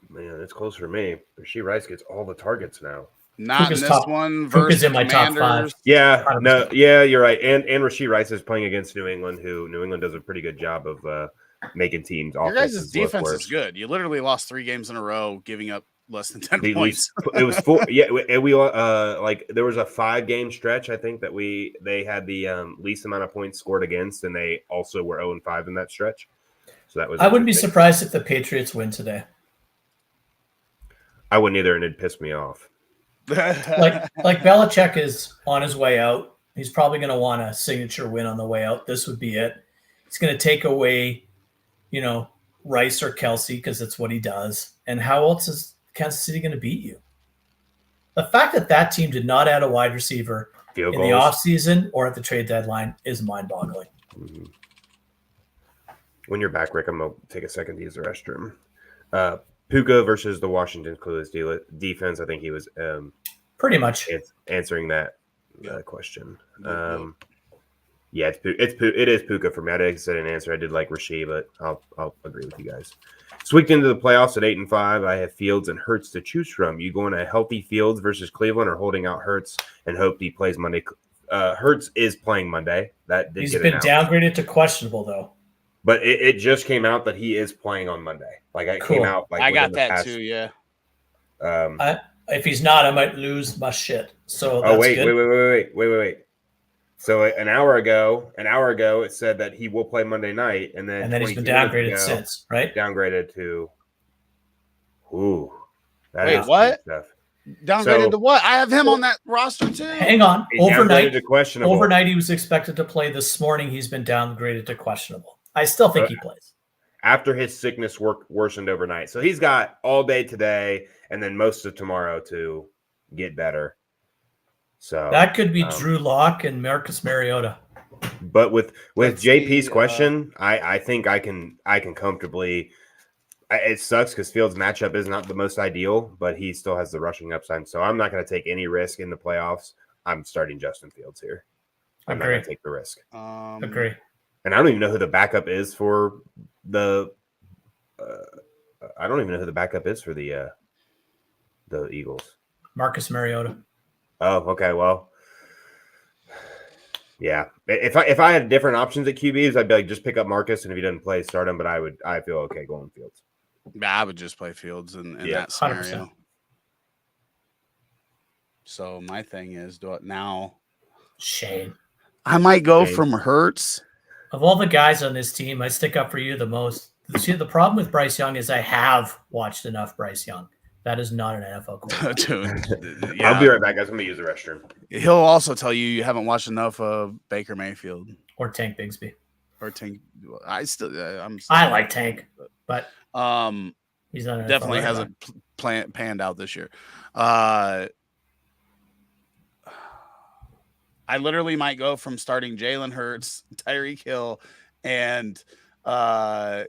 Speaker 2: Man, it's close for me. Rashee Rice gets all the targets now.
Speaker 1: Not
Speaker 3: Puka's
Speaker 1: in this one versus
Speaker 3: Puka's in my top 5.
Speaker 2: Yeah, 100%. No, yeah, you're right. And Rashee Rice is playing against New England, who New England does a pretty good job of making teams.
Speaker 1: Your guys' defense is good. You literally lost 3 games in a row, giving up less than 10 points.
Speaker 2: It was 4. Yeah, and we like there was a 5-game stretch. I think that they had the least amount of points scored against, and they also were 0-5 in that stretch. So that was.
Speaker 3: I wouldn't be surprised if the Patriots win today.
Speaker 2: I wouldn't either, and it'd piss me off.
Speaker 3: like Belichick is on his way out. He's probably going to want a signature win on the way out. This would be it. He's going to take away, Rice or Kelsey because it's what he does. And how else is Kansas City going to beat you? The fact that team did not add a wide receiver in the offseason or at the trade deadline is mind-boggling.
Speaker 2: Mm-hmm. When you're back, Rick, I'm going to take a second to use the restroom. Puka versus the Washington Clueless defense. I think he was
Speaker 3: pretty much
Speaker 2: answering that question. Yeah, it is Puka for me. I didn't say an answer. I did like Rashee, but I'll agree with you guys. Swept into the playoffs at 8-5. I have Fields and Hurts to choose from. You going a healthy Fields versus Cleveland, or holding out Hurts and hope he plays Monday? Hurts is playing Monday.
Speaker 3: He's been downgraded to questionable though.
Speaker 2: But it just came out that he is playing on Monday. Like it came out. Like
Speaker 1: I got that too. Yeah.
Speaker 3: If he's not, I might lose my shit. So that's
Speaker 2: wait. So an hour ago, it said that he will play Monday night, and then
Speaker 3: he's been downgraded since, right?
Speaker 2: Downgraded to. Ooh.
Speaker 1: Wait, what? Downgraded to what? I have him on that roster too.
Speaker 3: Hang on. Overnight he was expected to play this morning. He's been downgraded to questionable. I still think he plays.
Speaker 2: After his sickness worsened overnight. So he's got all day today and then most of tomorrow to get better. So
Speaker 3: that could be Drew Lock and Marcus Mariota.
Speaker 2: But with JP's question, I think I can comfortably. It sucks because Fields' matchup is not the most ideal, but he still has the rushing upside. So I'm not going to take any risk in the playoffs. I'm starting Justin Fields here. I'm not going to take the risk.
Speaker 3: Agree.
Speaker 2: And I don't even know who the backup is for the. I don't even know who the backup is for the Eagles.
Speaker 3: Marcus Mariota.
Speaker 2: Oh, okay. Well, yeah. If I had different options at QBs, I'd be like, just pick up Marcus, and if he doesn't play, start him. But I feel okay going Fields.
Speaker 1: Yeah, I would just play Fields in that scenario. 100%. So my thing is, do it now.
Speaker 3: Shane.
Speaker 1: I might go from Hurts.
Speaker 3: Of all the guys on this team, I stick up for you the most. See, the problem with Bryce Young is I have watched enough Bryce Young. That is not an NFL quarterback.
Speaker 1: Dude, yeah.
Speaker 2: I'll be right back, guys. I'm gonna use the restroom.
Speaker 1: He'll also tell you haven't watched enough of Baker Mayfield
Speaker 3: Or Tank Bigsby.
Speaker 1: or Tank. I
Speaker 3: like Tank, but he's not an
Speaker 1: definitely
Speaker 3: NFL
Speaker 1: hasn't panned out this year. I literally might go from starting Jalen Hurts, Tyreek Hill, and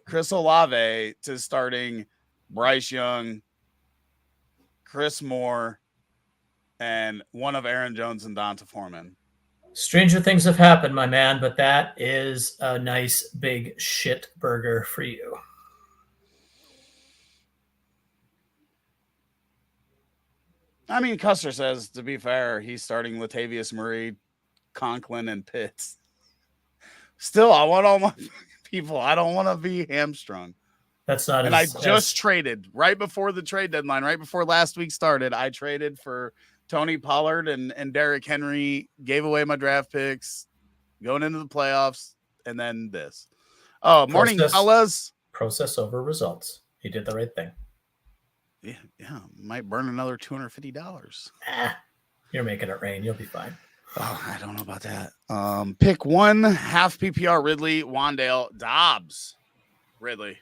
Speaker 1: Chris Olave to starting Bryce Young, Chris Moore, and one of Aaron Jones and Donta Foreman.
Speaker 3: Stranger things have happened, my man, but that is a nice big shit burger for you.
Speaker 1: I mean, Custer says, to be fair, he's starting Latavius Murray, Conklin, and Pitts. Still, I want all my people. I don't want to be hamstrung.
Speaker 3: That's not.
Speaker 1: And I just traded right before the trade deadline, right before last week started. I traded for Tony Pollard and Derrick Henry, gave away my draft picks, going into the playoffs, and then this. Oh, morning, fellas.
Speaker 3: Process over results. He did the right thing.
Speaker 1: Yeah, might burn another $250.
Speaker 3: You're making it rain. You'll be fine.
Speaker 1: Oh, I don't know about that. Pick one, half PPR, Ridley, Wandale, Dobbs. Ridley.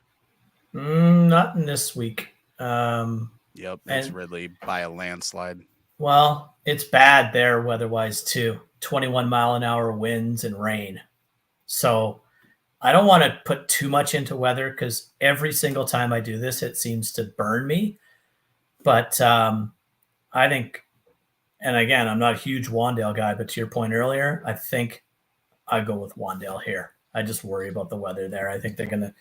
Speaker 3: Not in this week.
Speaker 1: Yep, it's Ridley by a landslide.
Speaker 3: Well, it's bad there weather-wise too. 21-mile-an-hour winds and rain. So I don't want to put too much into weather because every single time I do this, it seems to burn me. But I think, and again, I'm not a huge Wandale guy, but to your point earlier, I think I go with Wandale here. I just worry about the weather there. I think they're going to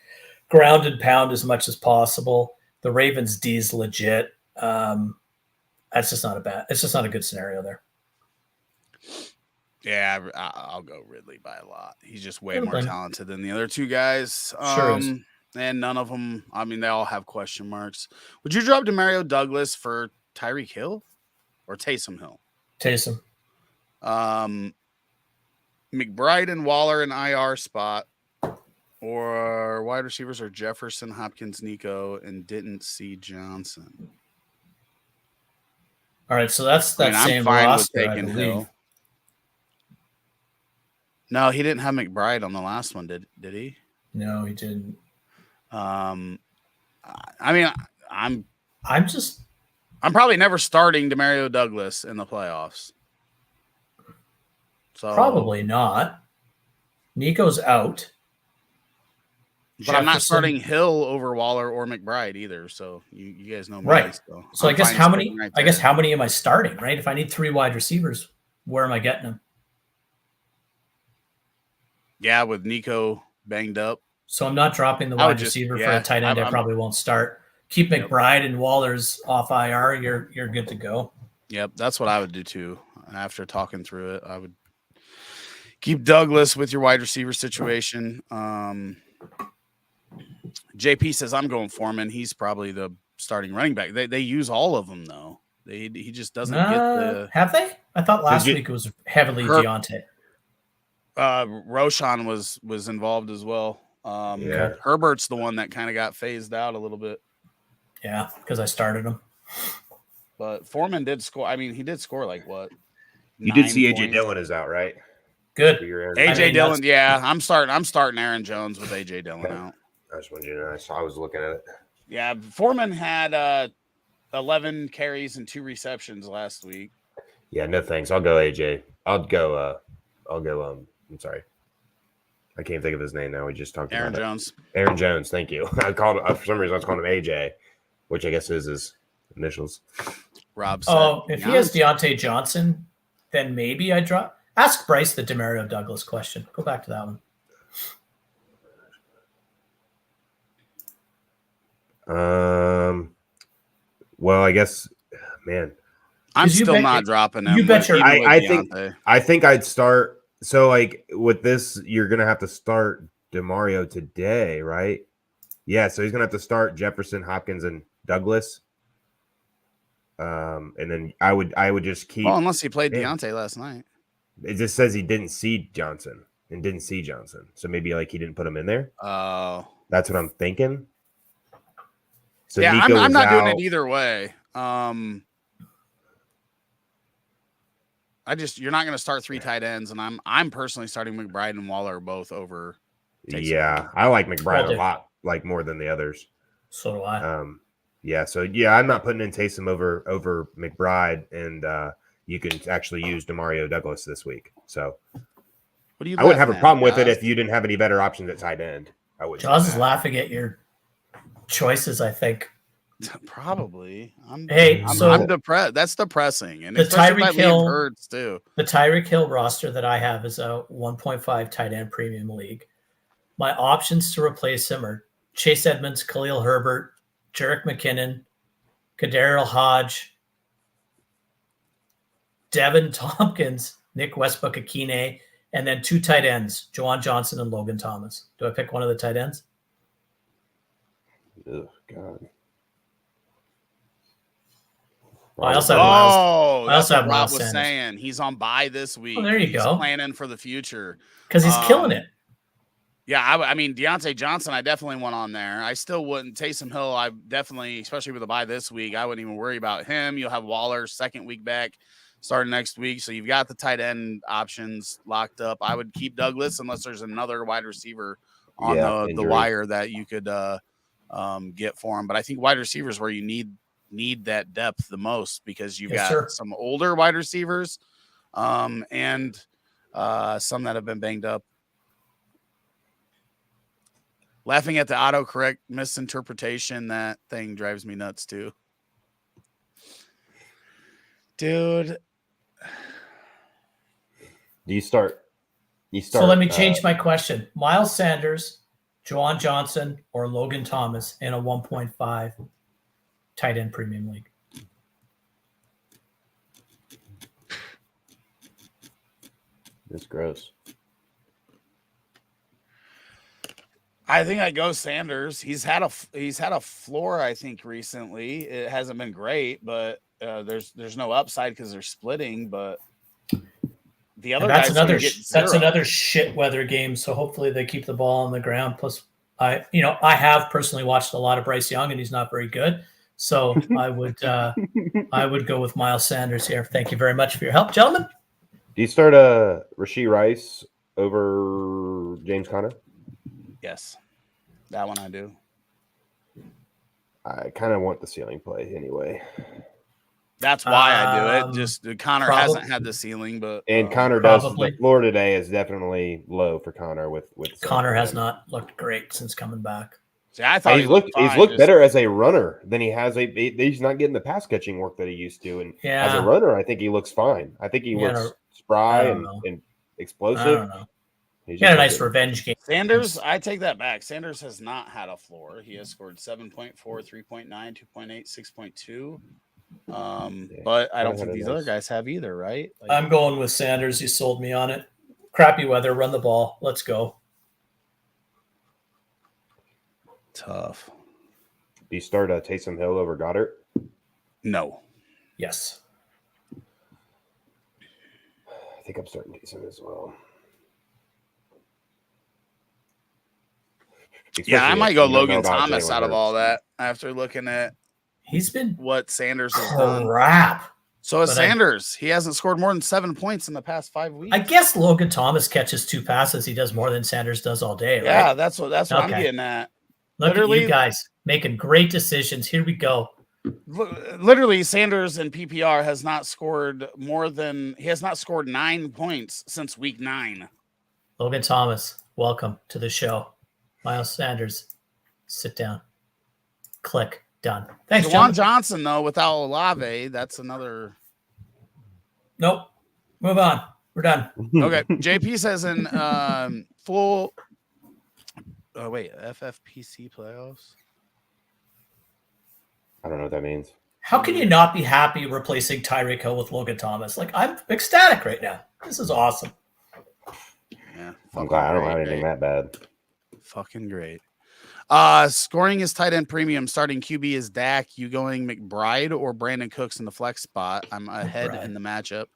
Speaker 3: ground and pound as much as possible. The Ravens D is legit. It's just not a good scenario there.
Speaker 1: Yeah, I'll go Ridley by a lot. He's just way more talented than the other two guys.
Speaker 3: Sure is.
Speaker 1: And none of them, I mean, they all have question marks. Would you drop Demario Douglas for Tyreek Hill or Taysom Hill?
Speaker 3: Taysom.
Speaker 1: McBride and Waller in IR spot, or wide receivers are Jefferson, Hopkins, Nico, and didn't see Johnson.
Speaker 3: All right, so that's that same roster, I believe. Hill.
Speaker 1: No, he didn't have McBride on the last one, did he?
Speaker 3: No, he didn't.
Speaker 1: I mean, I'm probably never starting Demario Douglas in the playoffs. So
Speaker 3: probably not. Nico's out.
Speaker 1: But Jefferson. I'm not starting Hill over Waller or McBride either. So you guys know me.
Speaker 3: Right. So I guess how many am I starting, right? If I need 3 wide receivers, where am I getting them?
Speaker 1: Yeah, with Nico banged up.
Speaker 3: So I'm not dropping the wide receiver for a tight end. I probably won't start. Keep McBride and Waller's off IR. You're good to go. Yep,
Speaker 1: that's what I would do too. After talking through it, I would keep Douglas with your wide receiver situation. JP says I'm going Foreman. He's probably the starting running back. They use all of them though. He just doesn't get the.
Speaker 3: Have they? I thought last week it was heavily Deontay.
Speaker 1: Roshan was involved as well. Herbert's the one that kind of got phased out a little bit.
Speaker 3: Yeah, because I started him.
Speaker 1: But Foreman did score. I mean, he did score like what?
Speaker 2: You did see AJ Dillon is out, right?
Speaker 3: Good.
Speaker 1: AJ Dillon, yeah. I'm starting Aaron Jones with AJ Dillon out.
Speaker 2: I just wanted you to know. I was looking at it.
Speaker 1: Yeah, Foreman had 11 carries and 2 receptions last week.
Speaker 2: Yeah, no thanks. I'll go AJ. I'll go. I'm sorry. I can't think of his name now. We just talked
Speaker 1: Aaron
Speaker 2: about
Speaker 1: Jones.
Speaker 2: Aaron Jones. Thank you. I called for some reason I was calling him AJ, which I guess is his initials.
Speaker 1: Rob said,
Speaker 3: if he has Deontay Johnson, then maybe I drop. Ask Bryce the Demario Douglas question. Go back to that one.
Speaker 2: Well, I guess, man,
Speaker 1: I'm still not dropping him.
Speaker 3: You bet your.
Speaker 2: I think I'd start. So, like with this, you're gonna have to start DeMario today, right? Yeah, so he's gonna have to start Jefferson, Hopkins, and Douglas. And then I would just keep.
Speaker 1: Well, unless he played Deontay last night.
Speaker 2: It just says he didn't see Johnson. So maybe like he didn't put him in there.
Speaker 1: Oh,
Speaker 2: that's what I'm thinking. So
Speaker 1: yeah,
Speaker 2: Nico
Speaker 1: I'm not
Speaker 2: out.
Speaker 1: doing it either way. You're not going to start 3 tight ends, and I'm personally starting McBride and Waller both over.
Speaker 2: Yeah, I like McBride
Speaker 3: Will
Speaker 2: a
Speaker 3: do.
Speaker 2: lot, like more than the others.
Speaker 3: So do I.
Speaker 2: So I'm not putting in Taysom over McBride, and you can actually use Demario Douglas this week. So
Speaker 1: What are you
Speaker 2: I wouldn't have a
Speaker 1: laughing at,
Speaker 2: problem with it
Speaker 1: Josh?
Speaker 2: if you didn't have any better options at tight end. I would.
Speaker 3: Jaws is laughing at your choices, I think.
Speaker 1: Probably.
Speaker 3: I'm
Speaker 1: depressed. That's depressing, and
Speaker 3: the
Speaker 1: especially if I
Speaker 3: Tyreek
Speaker 1: leave
Speaker 3: Hill
Speaker 1: Hurts too.
Speaker 3: The Tyreek Hill roster that I have is a 1.5 tight end premium league. My options to replace him are Chase Edmonds, Khalil Herbert, Jerick McKinnon, Kadarrell Hodge, Devin Tompkins, Nick Westbrook-Akine, and then 2 tight ends, Juwan Johnson and Logan Thomas. Do I pick one of the tight ends?
Speaker 2: Oh, God.
Speaker 3: I also have Miles.
Speaker 1: That's what Rob
Speaker 3: Miles
Speaker 1: was
Speaker 3: Sanders.
Speaker 1: saying. He's on bye this week.
Speaker 3: Oh, there you
Speaker 1: he's
Speaker 3: go.
Speaker 1: Planning for the future
Speaker 3: because he's killing it.
Speaker 1: Yeah, I mean Deontay Johnson, I definitely went on there. I still wouldn't. Taysom Hill, I definitely, especially with the bye this week, I wouldn't even worry about him. You'll have Waller second week back, starting next week, so you've got the tight end options locked up. I would keep Douglas unless there's another wide receiver on the wire that you could get for him. But I think wide receivers where you need that depth the most because you've got some older wide receivers and some that have been banged up. Laughing at the autocorrect misinterpretation, that thing drives me nuts too. Dude.
Speaker 2: You start.
Speaker 3: So let me change my question. Miles Sanders, Juwan Johnson, or Logan Thomas in a 1.5 tight end premium league.
Speaker 2: It's gross.
Speaker 1: I think I go Sanders. He's had a floor, I think, recently. It hasn't been great, but there's no upside because they're splitting. But the other
Speaker 3: that's another shit weather game. So hopefully they keep the ball on the ground. Plus, I have personally watched a lot of Bryce Young, and he's not very good. So I would go with Miles Sanders here. Thank you very much for your help, gentlemen.
Speaker 2: Do you start Rashee Rice over James Conner?
Speaker 1: Yes, that one I do.
Speaker 2: I kind of want the ceiling play anyway.
Speaker 1: That's why I do it. Just Connor hasn't had the ceiling, but
Speaker 2: Connor does. The floor today is definitely low for Connor. With
Speaker 3: Connor has not looked great since coming back.
Speaker 1: See, I thought
Speaker 2: he's looked better as a runner than he has he's not getting the pass catching work that he used to. And as a runner, I think he looks fine. I think he looks spry and explosive.
Speaker 3: I don't know. He had a nice revenge game.
Speaker 1: Sanders, I take that back. Sanders has not had a floor. He has scored 7.4, 3.9, 2.8, 6.2. But I don't think these other guys have either, right?
Speaker 3: I'm going with Sanders. You sold me on it. Crappy weather, run the ball. Let's go.
Speaker 1: Tough.
Speaker 2: Do you start Taysom Hill over Goddard?
Speaker 1: No.
Speaker 3: Yes.
Speaker 2: I think I'm starting Taysom as well.
Speaker 1: Yeah, I might go Logan Thomas out of all that after looking at
Speaker 3: he's been
Speaker 1: what Sanders has done.
Speaker 3: Crap.
Speaker 1: So is Sanders. He hasn't scored more than 7 points in the past 5 weeks.
Speaker 3: I guess Logan Thomas catches 2 passes. He does more than Sanders does all day, right?
Speaker 1: Yeah, that's what I'm getting at.
Speaker 3: Look at you guys making great decisions. Here we go.
Speaker 1: Literally, Sanders in PPR has not scored he has not scored 9 points since week 9.
Speaker 3: Logan Thomas, welcome to the show. Miles Sanders, sit down. Click. Done. Thanks,
Speaker 1: Juwan Johnson, though, without Olave, that's another.
Speaker 3: Nope. Move on. We're done.
Speaker 1: Okay. JP says in full. Oh, wait. FFPC playoffs?
Speaker 2: I don't know what that means.
Speaker 3: How can you not be happy replacing Tyreek Hill with Logan Thomas? Like, I'm ecstatic right now. This is awesome.
Speaker 1: Yeah.
Speaker 2: I'm glad I don't have anything that bad.
Speaker 1: Fucking great. Scoring is tight end premium. Starting QB is Dak. You going McBride or Brandon Cooks in the flex spot? I'm ahead in the matchup.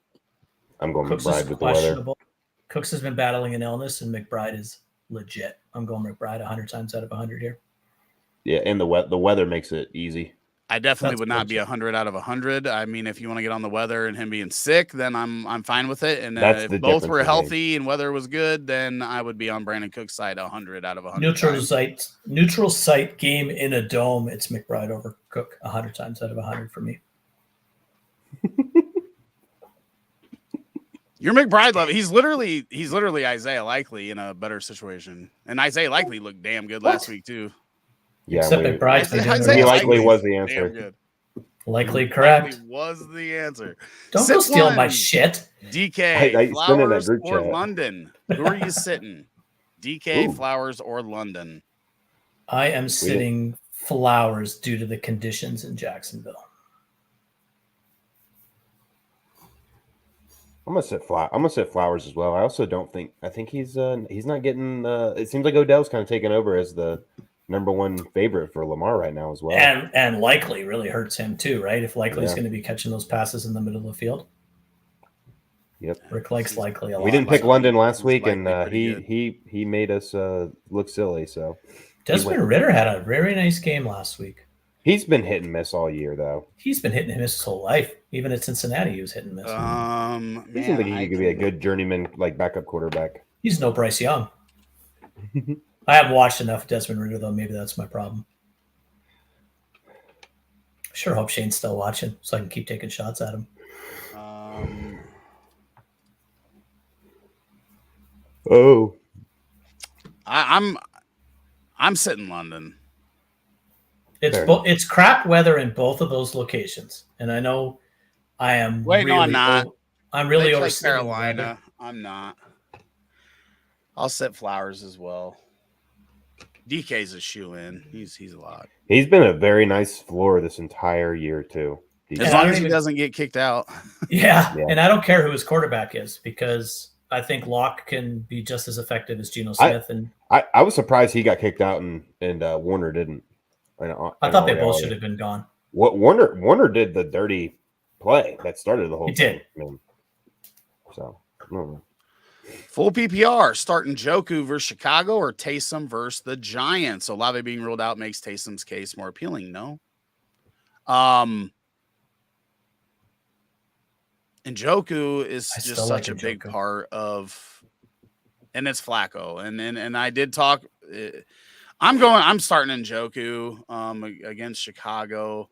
Speaker 2: I'm going McBride with the weather.
Speaker 3: Cooks has been battling an illness, and McBride is legit. I'm going McBride 100 times out of 100 here.
Speaker 2: Yeah, and the weather makes it easy.
Speaker 1: I definitely
Speaker 3: That's
Speaker 1: would not
Speaker 3: good.
Speaker 1: be 100 out of 100. I mean, if you want to get on the weather and him being sick, then I'm fine with it. And
Speaker 4: That's
Speaker 1: if
Speaker 4: the
Speaker 1: both
Speaker 4: difference
Speaker 1: were
Speaker 4: for me.
Speaker 1: healthy and weather was good, then I would be on Brandon Cook's side 100 out of 100 times.
Speaker 3: Neutral site game in a dome. It's McBride over Cook 100 times out of 100 for me.
Speaker 1: You're McBride love. He's literally Isaiah Likely in a better situation, and Isaiah Likely looked damn good last week too.
Speaker 4: Yeah,
Speaker 3: Except McBride's been doing
Speaker 4: He
Speaker 3: the
Speaker 4: likely
Speaker 3: right
Speaker 4: was the
Speaker 1: damn
Speaker 4: answer.
Speaker 1: good.
Speaker 3: Likely correct.
Speaker 1: Likely was the answer.
Speaker 3: Don't
Speaker 1: Sit
Speaker 3: go steal my
Speaker 1: one.
Speaker 3: shit.
Speaker 1: DK,
Speaker 4: I spent in that
Speaker 1: Flowers,
Speaker 4: group
Speaker 1: or
Speaker 4: chat.
Speaker 1: London. Who are you sitting? DK,
Speaker 4: Ooh.
Speaker 1: Flowers, or London?
Speaker 3: I am sitting Flowers due to the conditions in Jacksonville.
Speaker 4: I'm gonna sit Flowers as well. I also don't think he's not getting. It seems like Odell's kind of taking over as the number one favorite for Lamar right now as well.
Speaker 3: And Likely really hurts him too, right? If Likely's going to be catching those passes in the middle of the field.
Speaker 4: Yep.
Speaker 3: Rick likes Likely a lot.
Speaker 4: We didn't pick London last week, and
Speaker 1: he
Speaker 4: he made us look silly. So
Speaker 3: Desmond Ridder had a very nice game last week.
Speaker 4: He's been hit and miss all year, though.
Speaker 3: He's been hit and miss his whole life. Even at Cincinnati, he was hit and miss.
Speaker 4: He seems like he could be a good journeyman, like backup quarterback.
Speaker 3: He's no Bryce Young. I haven't watched enough Desmond Ridder, though. Maybe that's my problem. Sure hope Shane's still watching so I can keep taking shots at him.
Speaker 1: I'm sitting London.
Speaker 3: It's crap weather in both of those locations, and I know I am.
Speaker 1: Wait, no, I'm not.
Speaker 3: I'm really over
Speaker 1: Carolina. I'm not. I'll set Flowers as well. DK's a shoe-in. He's a lot.
Speaker 4: He's been a very nice floor this entire year too.
Speaker 1: As long as he doesn't get kicked out.
Speaker 3: Yeah, and I don't care who his quarterback is because I think Locke can be just as effective as Geno Smith.
Speaker 4: I was surprised he got kicked out and Warner didn't.
Speaker 3: I thought they both should have been gone.
Speaker 4: What Warner did the dirty play that started the whole thing.
Speaker 3: He did.
Speaker 4: So, I don't know.
Speaker 1: Full PPR, starting Njoku versus Chicago or Taysom versus the Giants. So Olave being ruled out makes Taysom's case more appealing, no? Njoku is just such a big part of, and it's Flacco. And I did talk. I'm starting Njoku against Chicago.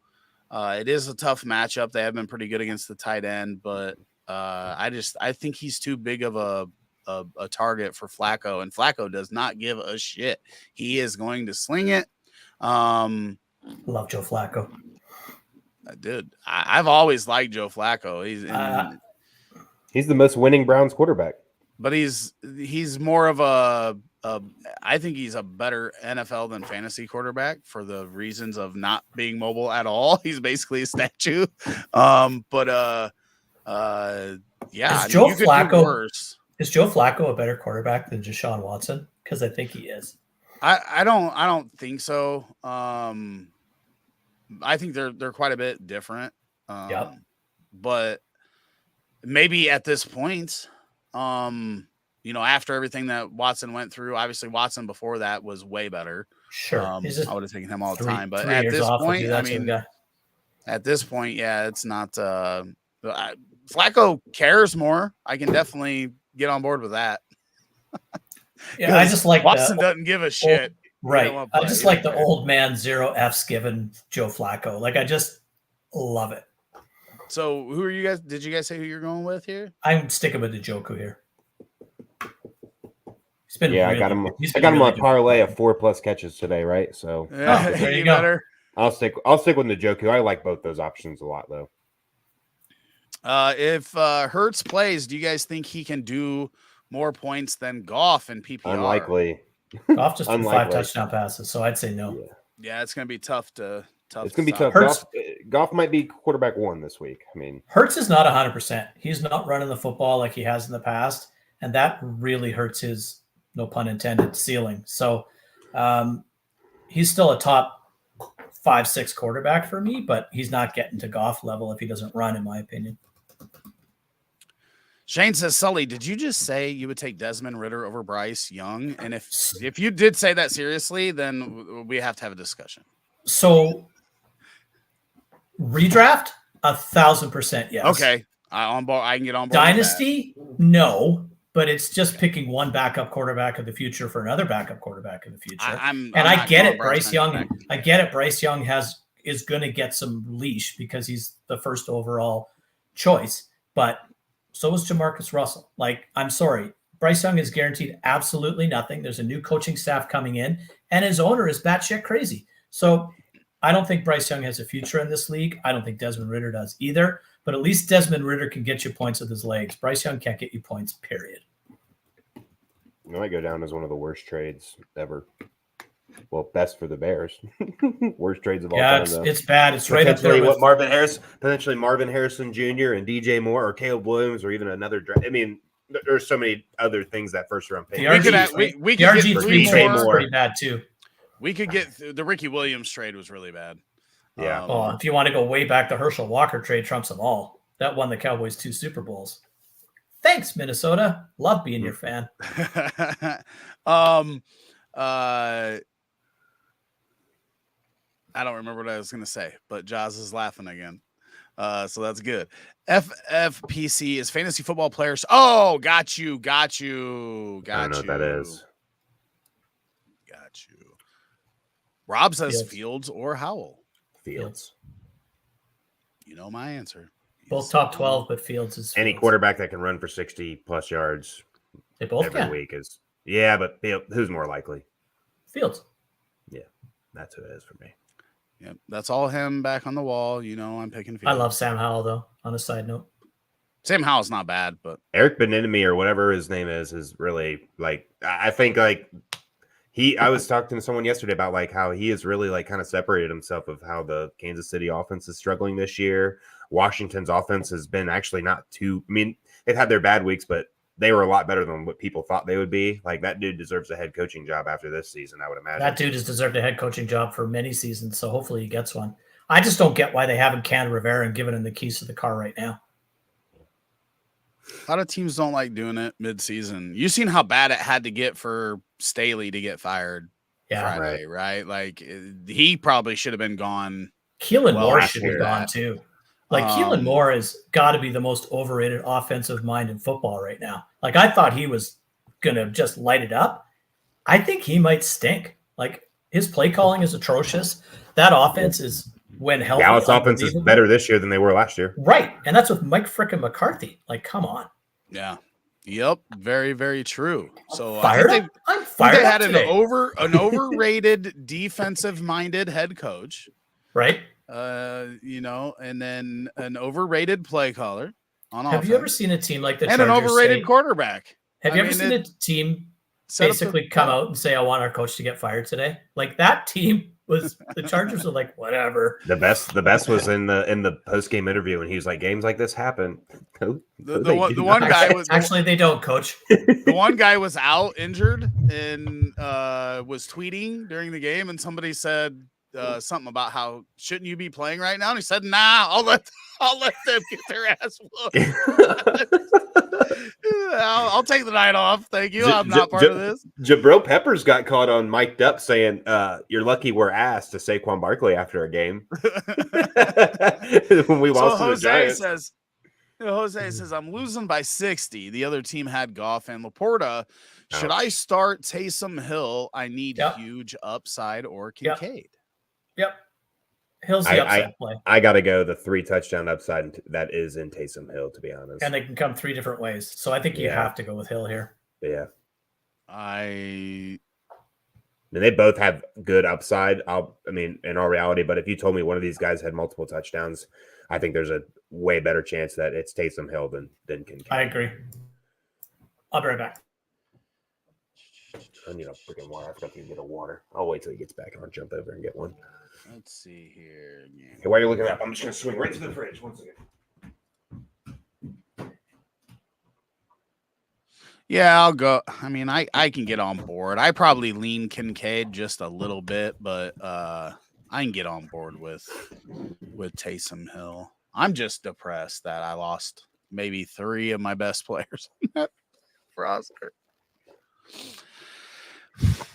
Speaker 1: It is a tough matchup. They have been pretty good against the tight end, but I think he's too big of a target for Flacco, and Flacco does not give a shit. He is going to sling it.
Speaker 3: Love Joe Flacco.
Speaker 1: Dude, I've always liked Joe Flacco.
Speaker 4: He's the most winning Browns quarterback.
Speaker 1: But he's more of I think he's a better NFL than fantasy quarterback for the reasons of not being mobile at all. He's basically a statue. Yeah.
Speaker 3: Is Joe Flacco a better quarterback than Deshaun Watson? Because I think he is.
Speaker 1: I don't think so. I think they're quite a bit different. But maybe at this point, after everything that Watson went through, obviously Watson before that was way better.
Speaker 3: Sure.
Speaker 1: I would have taken him all the time. But at this point, yeah, it's not. Flacco cares more. I can definitely get on board with that.
Speaker 3: Yeah, I just like
Speaker 1: Watson doesn't give a shit.
Speaker 3: Right. I just like the old man 0 F's given Joe Flacco. Like, I just love it.
Speaker 1: So who are you guys? Did you guys say who you're going with here?
Speaker 3: I'm sticking with Njoku here.
Speaker 4: I got him on parlay of 4+ catches today, right? So
Speaker 1: there you go.
Speaker 4: I'll stick with Njoku. I like both those options a lot, though.
Speaker 1: If Hurts plays, do you guys think he can do more points than Goff in PPR?
Speaker 4: Unlikely.
Speaker 3: Goff just threw 5 touchdown passes, so I'd say no.
Speaker 1: Yeah, it's going to be tough. It's
Speaker 4: going to be tough. Goff might be quarterback 1 this week. I mean,
Speaker 3: Hurts is not 100%. He's not running the football like he has in the past, and that really hurts his, no pun intended, ceiling. So he's still a top 5-6 quarterback for me, but he's not getting to Goff level if he doesn't run, in my opinion.
Speaker 1: Shane says, Sully, did you just say you would take Desmond Ridder over Bryce Young? And if you did say that seriously, then we have to have a discussion.
Speaker 3: So Redraft, 1,000% yes.
Speaker 1: Okay, on board. I can get on board.
Speaker 3: Dynasty, no, but it's just picking one backup quarterback of the future for another backup quarterback of the future. I get it, Bryce Young. I get it. Bryce Young is going to get some leash because he's the first overall choice, but so is Jamarcus Russell. Like, I'm sorry, Bryce Young is guaranteed absolutely nothing. There's a new coaching staff coming in, and his owner is batshit crazy. So I don't think Bryce Young has a future in this league. I don't think Desmond Ridder does either. But at least Desmond Ridder can get you points with his legs. Bryce Young can't get you points, period.
Speaker 4: You might go down as one of the worst trades ever. Well, best for the Bears. Worst trades of all time.
Speaker 3: Yeah, it's bad. It's right up there with
Speaker 4: potentially Marvin Harrison Jr. and DJ Moore or Caleb Williams or even another draft. I mean, there's so many other things that first round pick.
Speaker 3: The RG3 trade was pretty bad too.
Speaker 1: We could get the Ricky Williams trade was really bad.
Speaker 4: Yeah.
Speaker 3: If you want to go way back, the Herschel Walker trade trumps them all. That won the Cowboys 2 Super Bowls. Thanks, Minnesota. Love being your fan.
Speaker 1: I don't remember what I was going to say, but Jaws is laughing again. So that's good. FFPC is fantasy football players. Oh, got you.
Speaker 4: I don't know what that is.
Speaker 1: Got you. Rob says Fields or Howell.
Speaker 3: Fields.
Speaker 1: You know my answer.
Speaker 3: Both top 12, but Fields is
Speaker 4: any quarterback that can run for 60 plus yards.
Speaker 3: They both
Speaker 4: every week is but who's more likely?
Speaker 3: Fields.
Speaker 4: Yeah, that's who it is for me.
Speaker 1: Yep, that's all him back on the wall. You know, I'm picking Fields.
Speaker 3: I love Sam Howell though. On a side note,
Speaker 1: Sam Howell's not bad, but
Speaker 4: Eric Bieniemy or whatever his name is really like. I think like I was talking to someone yesterday about like how he has really like kind of separated himself of how the Kansas City offense is struggling this year. Washington's offense has been actually not too. I mean, they've had their bad weeks, but they were a lot better than what people thought they would be. Like that dude deserves a head coaching job after this season, I would imagine.
Speaker 3: That dude has deserved a head coaching job for many seasons, so hopefully he gets one. I just don't get why they haven't canned Rivera and given him the keys to the car right now.
Speaker 1: A lot of teams don't like doing it mid-season. You've seen how bad it had to get for Staley to get fired Friday, right? Like he probably should have been gone.
Speaker 3: Keelan Moore should be gone too. Like Keelan Moore has got to be the most overrated offensive mind in football right now. Like I thought he was going to just light it up. I think he might stink. Like his play calling is atrocious. That offense is when healthy.
Speaker 4: Dallas offense is better this year than they were last year.
Speaker 3: Right. And that's with Mike frickin' McCarthy. Like, come on.
Speaker 1: Yeah. Yep. Very, very true. So
Speaker 3: I'm fired.
Speaker 1: They had an overrated defensive minded head coach.
Speaker 3: Right.
Speaker 1: You know, and then an overrated play caller on offense.
Speaker 3: Have you ever seen a team like the
Speaker 1: and
Speaker 3: Chargers
Speaker 1: an overrated quarterback?
Speaker 3: Have you ever seen a team basically come out and say, I want our coach to get fired today? Like that team was the Chargers were like, whatever.
Speaker 4: The best was in the post game interview when he was like, games like this happen.
Speaker 1: The one guy was
Speaker 3: actually they don't, coach.
Speaker 1: The one guy was out injured and was tweeting during the game, and somebody said something about how shouldn't you be playing right now? And he said, nah, I'll let them get their ass whooped. I'll take the night off. Thank you. I'm not part of this.
Speaker 4: Jabril Peppers got caught on mic'd up saying, you're lucky we're ass to Saquon Barkley after a game. When we lost to the Giants.
Speaker 1: Jose says, I'm losing by 60. The other team had Goff and Laporta. Should I start Taysom Hill? I need huge upside or Kincaid.
Speaker 3: Yep. Hill's the upside play.
Speaker 4: I got to go the 3 touchdown upside that is in Taysom Hill, to be honest.
Speaker 3: And they can come 3 different ways. So I think you have to go with Hill here.
Speaker 4: Yeah.
Speaker 1: I
Speaker 4: mean, they both have good upside. In all reality, but if you told me one of these guys had multiple touchdowns, I think there's a way better chance that it's Taysom Hill than Kincaid.
Speaker 3: I agree. I'll be right back.
Speaker 4: I need a freaking water. I forgot to get a water. I'll wait till he gets back and I'll jump over and get one.
Speaker 1: Let's see here.
Speaker 4: Hey, while you're looking up, I'm just going to swing right to the fridge. 1 second.
Speaker 1: Yeah, I'll go. I mean, I can get on board. I probably lean Kincaid just a little bit, but I can get on board with Taysom Hill. I'm just depressed that I lost maybe 3 of my best players on that roster.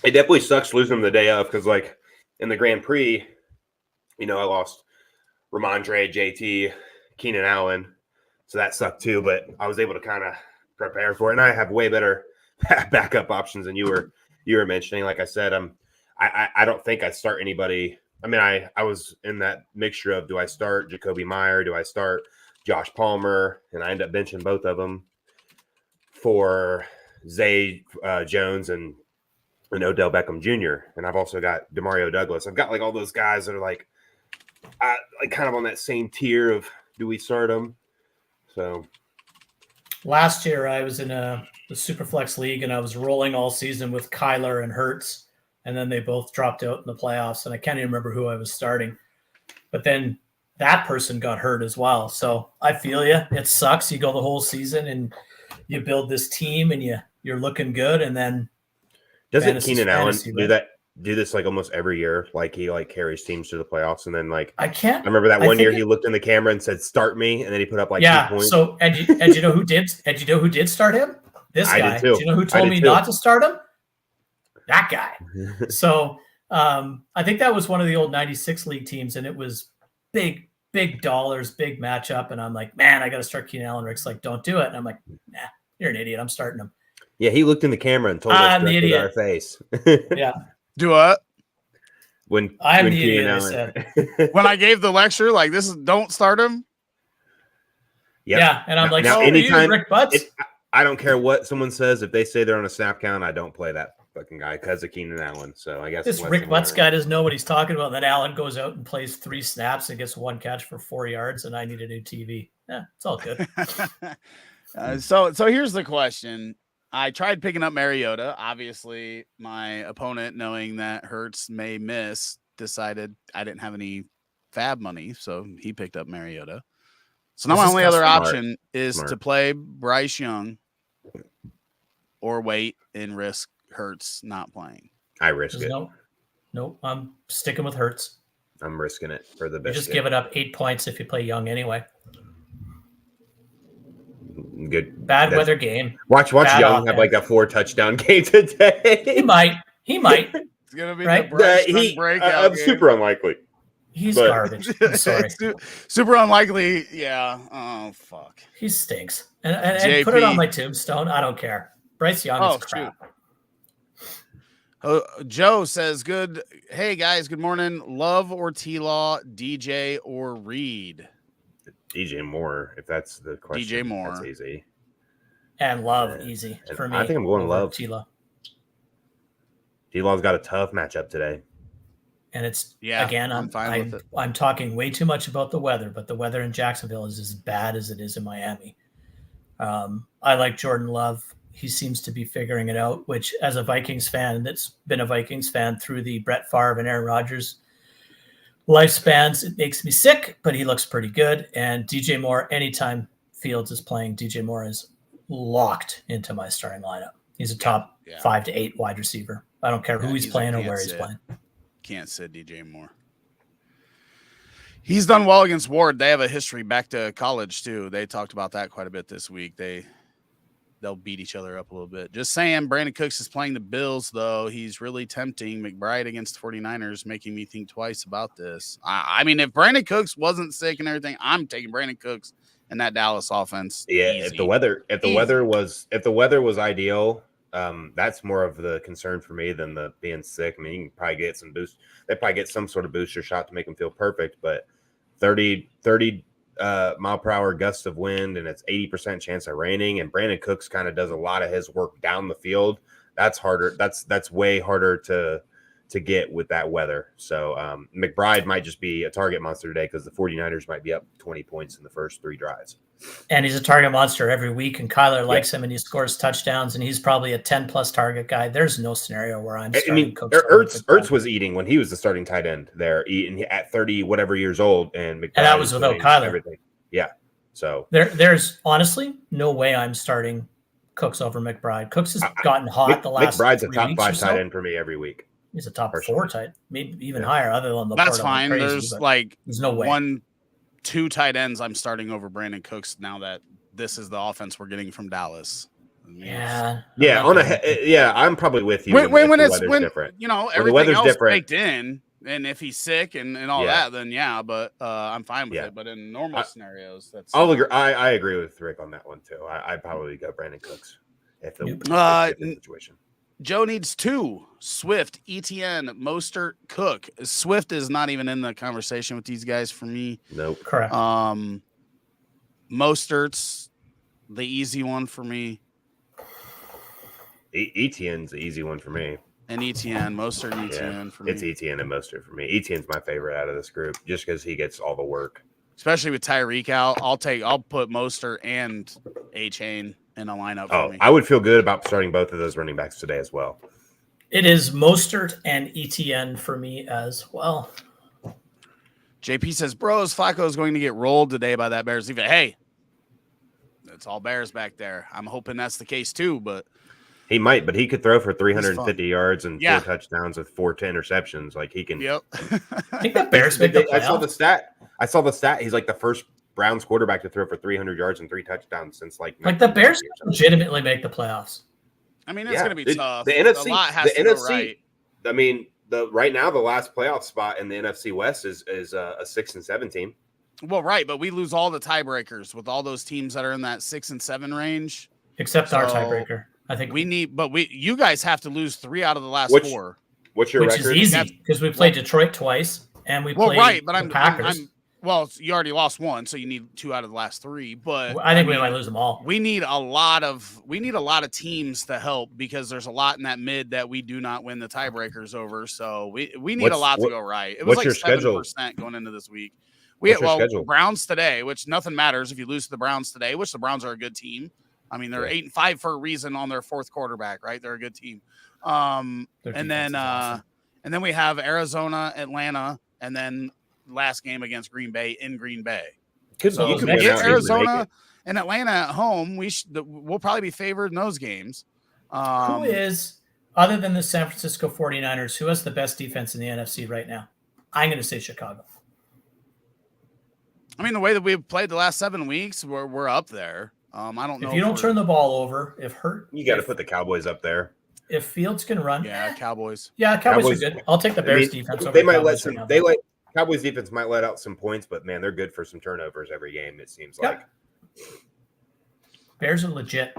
Speaker 4: It definitely sucks losing them the day of because, like, in the Grand Prix, I lost Ramondre, JT, Keenan Allen. So that sucked too, but I was able to kind of prepare for it. And I have way better backup options than you were mentioning. Like I said, I don't think I start anybody. I mean, I was in that mixture of, do I start Jacoby Meyer? Do I start Josh Palmer? And I end up benching both of them for Zay Jones and Odell Beckham Jr. And I've also got Demario Douglas. I've got like all those guys that are like kind of on that same tier of, do we start them? So
Speaker 3: last year I was in the Superflex League and I was rolling all season with Kyler and Hurts, and then they both dropped out in the playoffs, and I can't even remember who I was starting. But then that person got hurt as well. So I feel you. It sucks. You go the whole season and you build this team and you're looking good, and then
Speaker 4: doesn't Keenan Allen do this like almost every year? Like he like carries teams to the playoffs, and then like I remember that one year he looked in the camera and said, "Start me," and then he put up like 2 points.
Speaker 3: So and you know who did? And you know who did start him? This guy.
Speaker 4: Did too.
Speaker 3: Do you know who told me not to start him? That guy. So I think that was one of the old 96 league teams, and it was big dollars, big matchup. And I'm like, man, I got to start Keenan Allen. Rick's like, don't do it. And I'm like, nah, you're an idiot. I'm starting him.
Speaker 4: Yeah, he looked in the camera and told us directly in our face.
Speaker 3: Yeah.
Speaker 1: Do what?
Speaker 4: When
Speaker 3: I'm the idiot.
Speaker 1: When I gave the lecture, like don't start him.
Speaker 4: Yep.
Speaker 3: Yeah, and I'm like,
Speaker 4: now anytime
Speaker 3: Rick Butts.
Speaker 4: I don't care what someone says. If they say they're on a snap count, I don't play that fucking guy because of Keenan Allen. So I guess
Speaker 3: this Rick Butts guy doesn't know what he's talking about. Then Allen goes out and plays 3 snaps and gets 1 catch for 4 yards, and I need a new TV. Yeah, it's all good.
Speaker 1: So here's the question. I tried picking up Mariota. Obviously, my opponent, knowing that Hurts may miss, decided I didn't have any fab money, so he picked up Mariota. So now my only other option is to play Bryce Young or wait and risk Hurts not playing.
Speaker 4: I risk it.
Speaker 3: Nope. I'm sticking with Hurts.
Speaker 4: I'm risking it for the best.
Speaker 3: You just give it up 8 points if you play Young anyway.
Speaker 4: Good
Speaker 3: bad weather game.
Speaker 4: Watch Young have like a 4 touchdown game today.
Speaker 3: He might.
Speaker 1: It's gonna be
Speaker 3: right.
Speaker 1: The breakout game.
Speaker 4: Super unlikely.
Speaker 3: He's garbage. I'm sorry.
Speaker 1: Super unlikely. Yeah. Oh fuck.
Speaker 3: He stinks. And put it on my tombstone. I don't care. Bryce Young is crap.
Speaker 1: Joe says, "Good. Hey guys. Good morning. Love or T-Law, DJ or Reed."
Speaker 4: DJ Moore, if that's the question.
Speaker 1: DJ Moore.
Speaker 4: That's easy.
Speaker 3: And Love, easy for me.
Speaker 4: I think I'm going Love.
Speaker 3: T-Law.
Speaker 4: T-Law's got a tough matchup today.
Speaker 3: And it's, again,
Speaker 1: I'm fine with it.
Speaker 3: I'm talking way too much about the weather, but the weather in Jacksonville is as bad as it is in Miami. I like Jordan Love. He seems to be figuring it out, which as a Vikings fan that's been a Vikings fan through the Brett Favre and Aaron Rodgers lifespans, it makes me sick, but he looks pretty good. And DJ Moore, anytime Fields is playing, DJ Moore is locked into my starting lineup. He's a top 5 to 8 wide receiver. I don't care who he's playing or where he's playing.
Speaker 1: Can't sit DJ Moore. He's done well against Ward. They have a history back to college too. They talked about that quite a bit this week. They'll beat each other up a little bit. Just saying, Brandon Cooks is playing the Bills, though. He's really tempting. McBride against the 49ers, making me think twice about this. I mean, if Brandon Cooks wasn't sick and everything, I'm taking Brandon Cooks and that Dallas offense.
Speaker 4: Yeah,
Speaker 1: easy.
Speaker 4: if the weather was ideal, that's more of the concern for me than the being sick. I mean, you can probably get some boost. They probably get some sort of booster shot to make them feel perfect, but 30 mile per hour gusts of wind, and it's 80% chance of raining. And Brandon Cooks kind of does a lot of his work down the field. That's harder. That's way harder to get with that weather. So McBride might just be a target monster today because the 49ers might be up 20 points in the first 3 drives.
Speaker 3: And he's a target monster every week, and Kyler likes him, and he scores touchdowns, and he's probably a 10-plus target guy. There's no scenario where I'm starting Cooks.
Speaker 4: Ertz was eating when he was the starting tight end there, eating at 30 whatever years old, and McBride
Speaker 3: that was without Kyler.
Speaker 4: Everything. Yeah, so
Speaker 3: there's honestly no way I'm starting Cooks over McBride. Cooks has gotten hot the last.
Speaker 4: McBride's a top 5 tight end for me every week.
Speaker 3: He's a top 4 tight, maybe even higher. Other than
Speaker 1: that's fine.
Speaker 3: Crazy, there's no way
Speaker 1: 1-2 tight ends I'm starting over Brandon Cooks now that this is the offense we're getting from Dallas.
Speaker 3: Yeah.
Speaker 4: I'm probably with you.
Speaker 1: When it's different, everything else baked in. And if he's sick and all that, then yeah, but I'm fine with it. But in normal scenarios, that's
Speaker 4: I'll agree. I agree with Rick on that one too. I'd probably go Brandon Cooks if the situation.
Speaker 1: Joe needs 2. Swift, ETN, Mostert, Cook. Swift is not even in the conversation with these guys for me.
Speaker 4: Nope.
Speaker 3: Correct.
Speaker 1: Mostert's the easy one for me.
Speaker 4: ETN's the easy one for me.
Speaker 1: And ETN, Mostert and ETN for me.
Speaker 4: It's ETN and Mostert for me. ETN's my favorite out of this group just because he gets all the work.
Speaker 1: Especially with Tyreek out, I'll put Mostert and A-Chain in a lineup for me.
Speaker 4: I would feel good about starting both of those running backs today as well.
Speaker 3: It is Mostert and ETN for me as well.
Speaker 1: JP says, bros, Flacco is going to get rolled today by that Bears defense. Hey, it's all Bears back there. I'm hoping that's the case too, but
Speaker 4: he might, but he could throw for 350 yards and 4 touchdowns with 4 interceptions. Like he can.
Speaker 1: Yep.
Speaker 3: I think the Bears make the playoff.
Speaker 4: I saw the stat. He's like the first Browns quarterback to throw for 300 yards and 3 touchdowns since like
Speaker 3: the Bears legitimately make the playoffs.
Speaker 1: I mean, it's going to be tough.
Speaker 4: The NFC,
Speaker 1: a lot has to go right.
Speaker 4: I mean, right now the last playoff spot in the NFC West is a 6 and 7 team.
Speaker 1: Well, right, but we lose all the tiebreakers with all those teams that are in that 6 and 7 range,
Speaker 3: except our tiebreaker. I think
Speaker 1: you guys have to lose 3 out of the last 4.
Speaker 4: What's your record?
Speaker 3: Which is easy because we played Detroit twice and we played the Packers.
Speaker 1: You already lost 1, so you need 2 out of the last 3. But
Speaker 3: I think we might lose them all.
Speaker 1: We need a lot of teams to help because there's a lot in that mid that we do not win the tiebreakers over. So we need a lot to go right. It was like 7% going into this week. We had Browns today, which nothing matters if you lose to the Browns today, which the Browns are a good team. I mean, they're 8-5 for a reason on their 4th quarterback, right? They're a good team. And then we have Arizona, Atlanta, and then last game against Green Bay in Green Bay. So you can get Arizona and Atlanta at home. We'll probably be favored in those games.
Speaker 3: Who is, other than the San Francisco 49ers, who has the best defense in the NFC right now? I'm going to say Chicago.
Speaker 1: I mean, the way that we've played the last 7 weeks, we're up there. I don't know.
Speaker 3: If you don't turn the ball over,
Speaker 4: you got to put the Cowboys up there.
Speaker 3: If Fields can run,
Speaker 1: Cowboys.
Speaker 3: Yeah, Cowboys are good. I'll take the Bears defense.
Speaker 4: They might let some. Cowboys defense might let out some points, but man, they're good for some turnovers every game. It seems like.
Speaker 3: Bears are legit.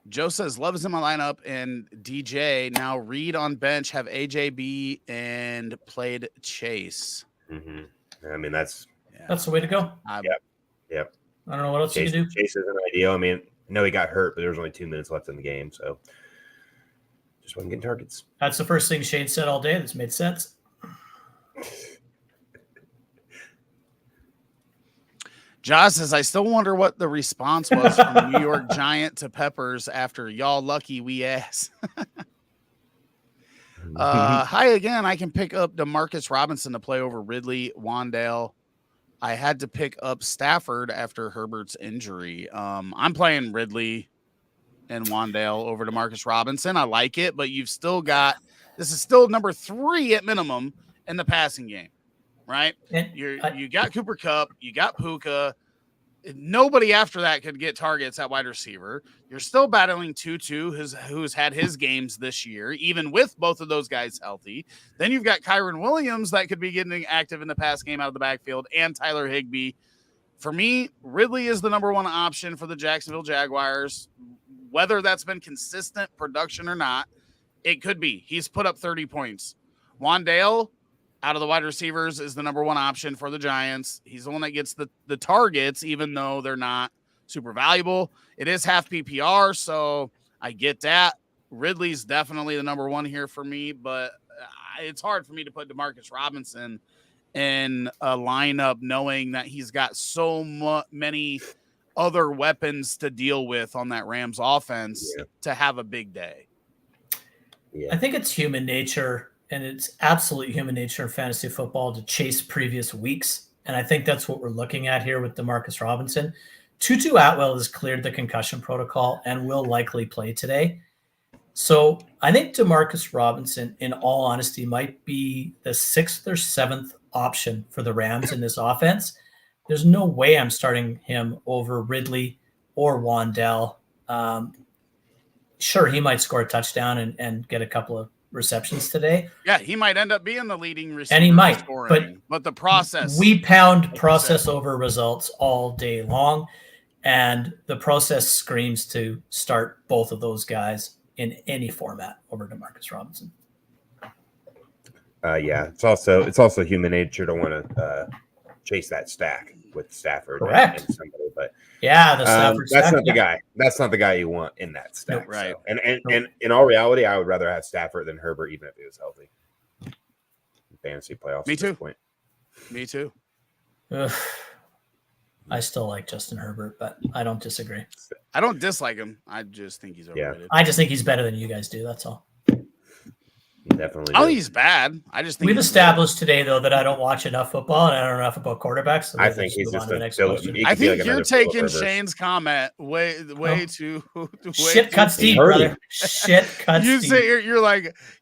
Speaker 1: Joe says Love is in my lineup and DJ. Now Reed on bench, have AJB and played Chase.
Speaker 4: Mm-hmm. I mean that's
Speaker 3: the way to go.
Speaker 4: Yep.
Speaker 3: I don't know what else you can do.
Speaker 4: Chase isn't ideal. I mean, I know he got hurt, but there was only 2 minutes left in the game, so just wasn't getting targets.
Speaker 3: That's the first thing Shane said all day. That's made sense.
Speaker 1: Josh says, I still wonder what the response was from New York Giant to Peppers after y'all lucky we ass. Hi again. I can pick up DeMarcus Robinson to play over Ridley, Wandale. I had to pick up Stafford after Herbert's injury. I'm playing Ridley and Wandale over DeMarcus Robinson. I like it, but you've still got – this is still number 3 at minimum in the passing game. Right? You got Cooper Kupp, you got Puka. Nobody after that could get targets at wide receiver. You're still battling Tutu, who's had his games this year, even with both of those guys healthy. Then you've got Kyron Williams that could be getting active in the pass game out of the backfield, and Tyler Higbee. For me, Ridley is the number 1 option for the Jacksonville Jaguars. Whether that's been consistent production or not, it could be. He's put up 30 points. Wandale, out of the wide receivers, is the number 1 option for the Giants. He's the one that gets the targets, even though they're not super valuable. It is half PPR, so I get that. Ridley's definitely the number 1 here for me, but it's hard for me to put DeMarcus Robinson in a lineup knowing that he's got so many other weapons to deal with on that Rams offense to have a big day.
Speaker 3: I think it's human nature. And it's absolute human nature in fantasy football to chase previous weeks. And I think that's what we're looking at here with DeMarcus Robinson. Tutu Atwell has cleared the concussion protocol and will likely play today. So I think DeMarcus Robinson, in all honesty, might be the 6th or 7th option for the Rams in this offense. There's no way I'm starting him over Ridley or Wandale. Sure, he might score a touchdown and get a couple of receptions today.
Speaker 1: Yeah, he might end up being the leading receiver.
Speaker 3: And he might,
Speaker 1: scoring, but the process.
Speaker 3: We pound process over results all day long, and the process screams to start both of those guys in any format over Demarcus Robinson.
Speaker 4: Yeah, it's also human nature to want to chase that stack with Stafford and somebody, but
Speaker 3: yeah, the Stafford
Speaker 4: that's
Speaker 3: stack,
Speaker 4: not the guy. That's not the guy you want in that stack.
Speaker 3: Nope.
Speaker 1: Right.
Speaker 4: So. And in all reality, I would rather have Stafford than Herbert, even if he was healthy. Fantasy playoffs.
Speaker 1: Me
Speaker 4: at
Speaker 1: too.
Speaker 4: This point.
Speaker 1: Me too.
Speaker 3: Ugh. I still like Justin Herbert, but I don't disagree.
Speaker 1: I don't dislike him. I just think he's overrated.
Speaker 3: I just think he's better than you guys do. That's all.
Speaker 4: Definitely.
Speaker 1: I don't think he's bad. I just think
Speaker 3: we've established today, though, that I don't watch enough football and I don't know enough about quarterbacks. So
Speaker 4: I think he's just
Speaker 3: the next
Speaker 4: Philip.
Speaker 3: question.
Speaker 1: I think
Speaker 4: like
Speaker 1: you're taking Shane's comment way too
Speaker 3: shit cuts deep, brother. Shit cuts deep.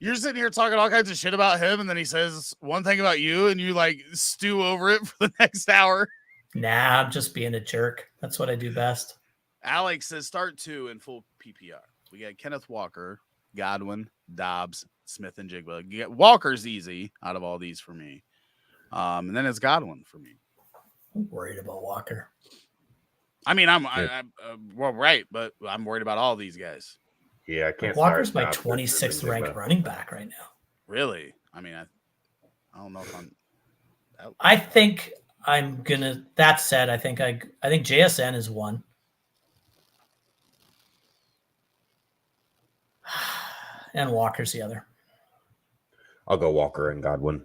Speaker 1: You're sitting here talking all kinds of shit about him, and then he says one thing about you, and you like stew over it for the next hour.
Speaker 3: Nah, I'm just being a jerk. That's what I do best.
Speaker 1: Alex says start 2 in full PPR. We got Kenneth Walker, Godwin, Dobbs, Smith, and Jigba. Walker's easy out of all these for me. And then it's Godwin for me.
Speaker 3: I'm worried about Walker.
Speaker 1: I mean, I'm right, but I'm worried about all these guys.
Speaker 4: Yeah, I can't.
Speaker 3: Walker's my 26th ranked running back right now.
Speaker 1: Really? I mean, I don't know if I'm.
Speaker 3: I think I'm gonna. That said, I think JSN is one. And Walker's the other.
Speaker 4: I'll go Walker and Godwin.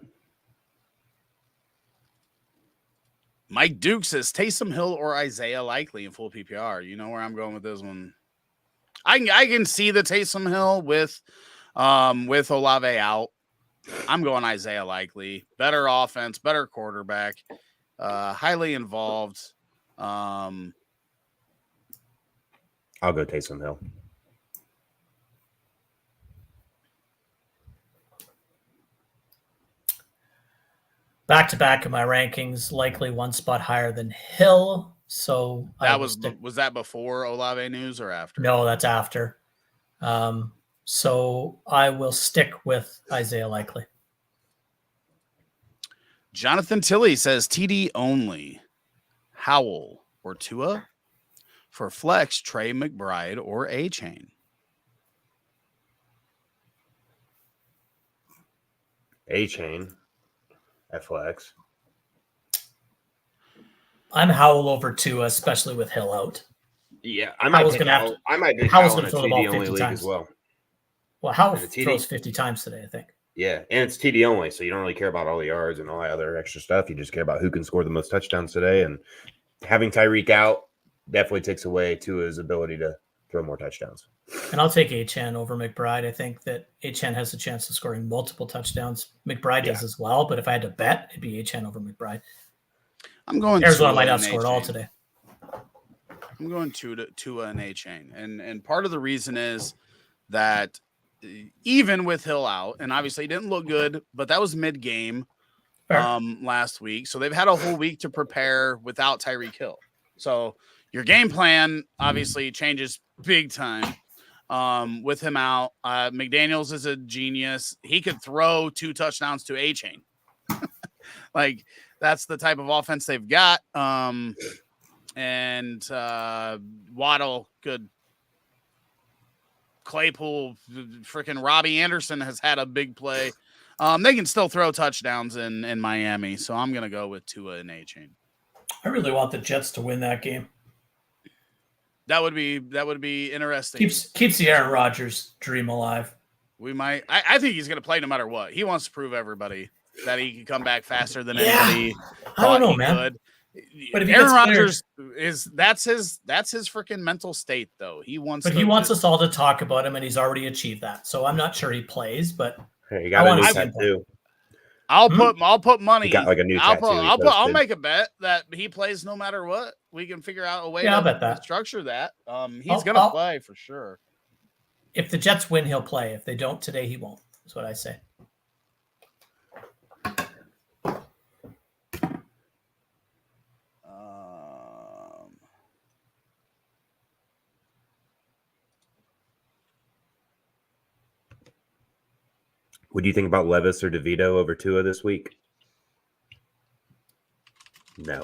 Speaker 1: Mike Duke says Taysom Hill or Isaiah Likely in full PPR. You know where I'm going with this one. I can see the Taysom Hill with Olave out. I'm going Isaiah Likely. Better offense, better quarterback, highly involved.
Speaker 4: I'll go Taysom Hill.
Speaker 3: Back-to-back in my rankings, likely one spot higher than Hill. So
Speaker 1: that was that before Olave news or after?
Speaker 3: No, that's after. So I will stick with Isaiah Likely.
Speaker 1: Jonathan Tilley says TD only. Howell or Tua. For flex, Trey McBride or A-Chain.
Speaker 4: A-Chain. Flex.
Speaker 3: I'm Howell over Tua, especially with Hill out.
Speaker 4: Yeah, I might take Howell in a TD only league as well.
Speaker 3: Well, Howell throws 50 times today, I think.
Speaker 4: Yeah, and it's TD only, so you don't really care about all the yards and all that other extra stuff. You just care about who can score the most touchdowns today. And having Tyreek out definitely takes away Tua's ability to throw more touchdowns.
Speaker 3: And I'll take Achane over McBride. I think that Achane has a chance of scoring multiple touchdowns. McBride does as well, but if I had to bet, it'd be Achane over McBride.
Speaker 1: I'm going
Speaker 3: Arizona might not score at all today.
Speaker 1: I'm going Tua and A-Chain. And part of the reason is that even with Hill out, and obviously he didn't look good, but that was mid-game last week. So they've had a whole week to prepare without Tyreek Hill. So your game plan obviously changes big time with him out. McDaniels is a genius. He could throw 2 touchdowns to A-Chain. Like, that's the type of offense they've got. And Waddle could. Claypool, freaking Robbie Anderson has had a big play. They can still throw touchdowns in Miami, so I'm going to go with Tua and A-Chain.
Speaker 3: I really want the Jets to win that game.
Speaker 1: That would be interesting.
Speaker 3: Keeps the Aaron Rodgers dream alive.
Speaker 1: We might. I think he's going to play no matter what. He wants to prove everybody that he can come back faster than anybody.
Speaker 3: I don't know, man.
Speaker 1: Could.
Speaker 3: But if
Speaker 1: Aaron Rodgers that's his freaking mental state, though. He wants
Speaker 3: us all to talk about him, and he's already achieved that. So I'm not sure he plays, but
Speaker 4: you got a new tattoo.
Speaker 1: I'll put money.
Speaker 4: You got like a new tattoo.
Speaker 1: I'll make a bet that he plays no matter what. We can figure out a way to structure that. He's gonna play for sure.
Speaker 3: If the Jets win, he'll play. If they don't today, he won't. That's what I say.
Speaker 4: What do you think about Levis or DeVito over Tua this week? No.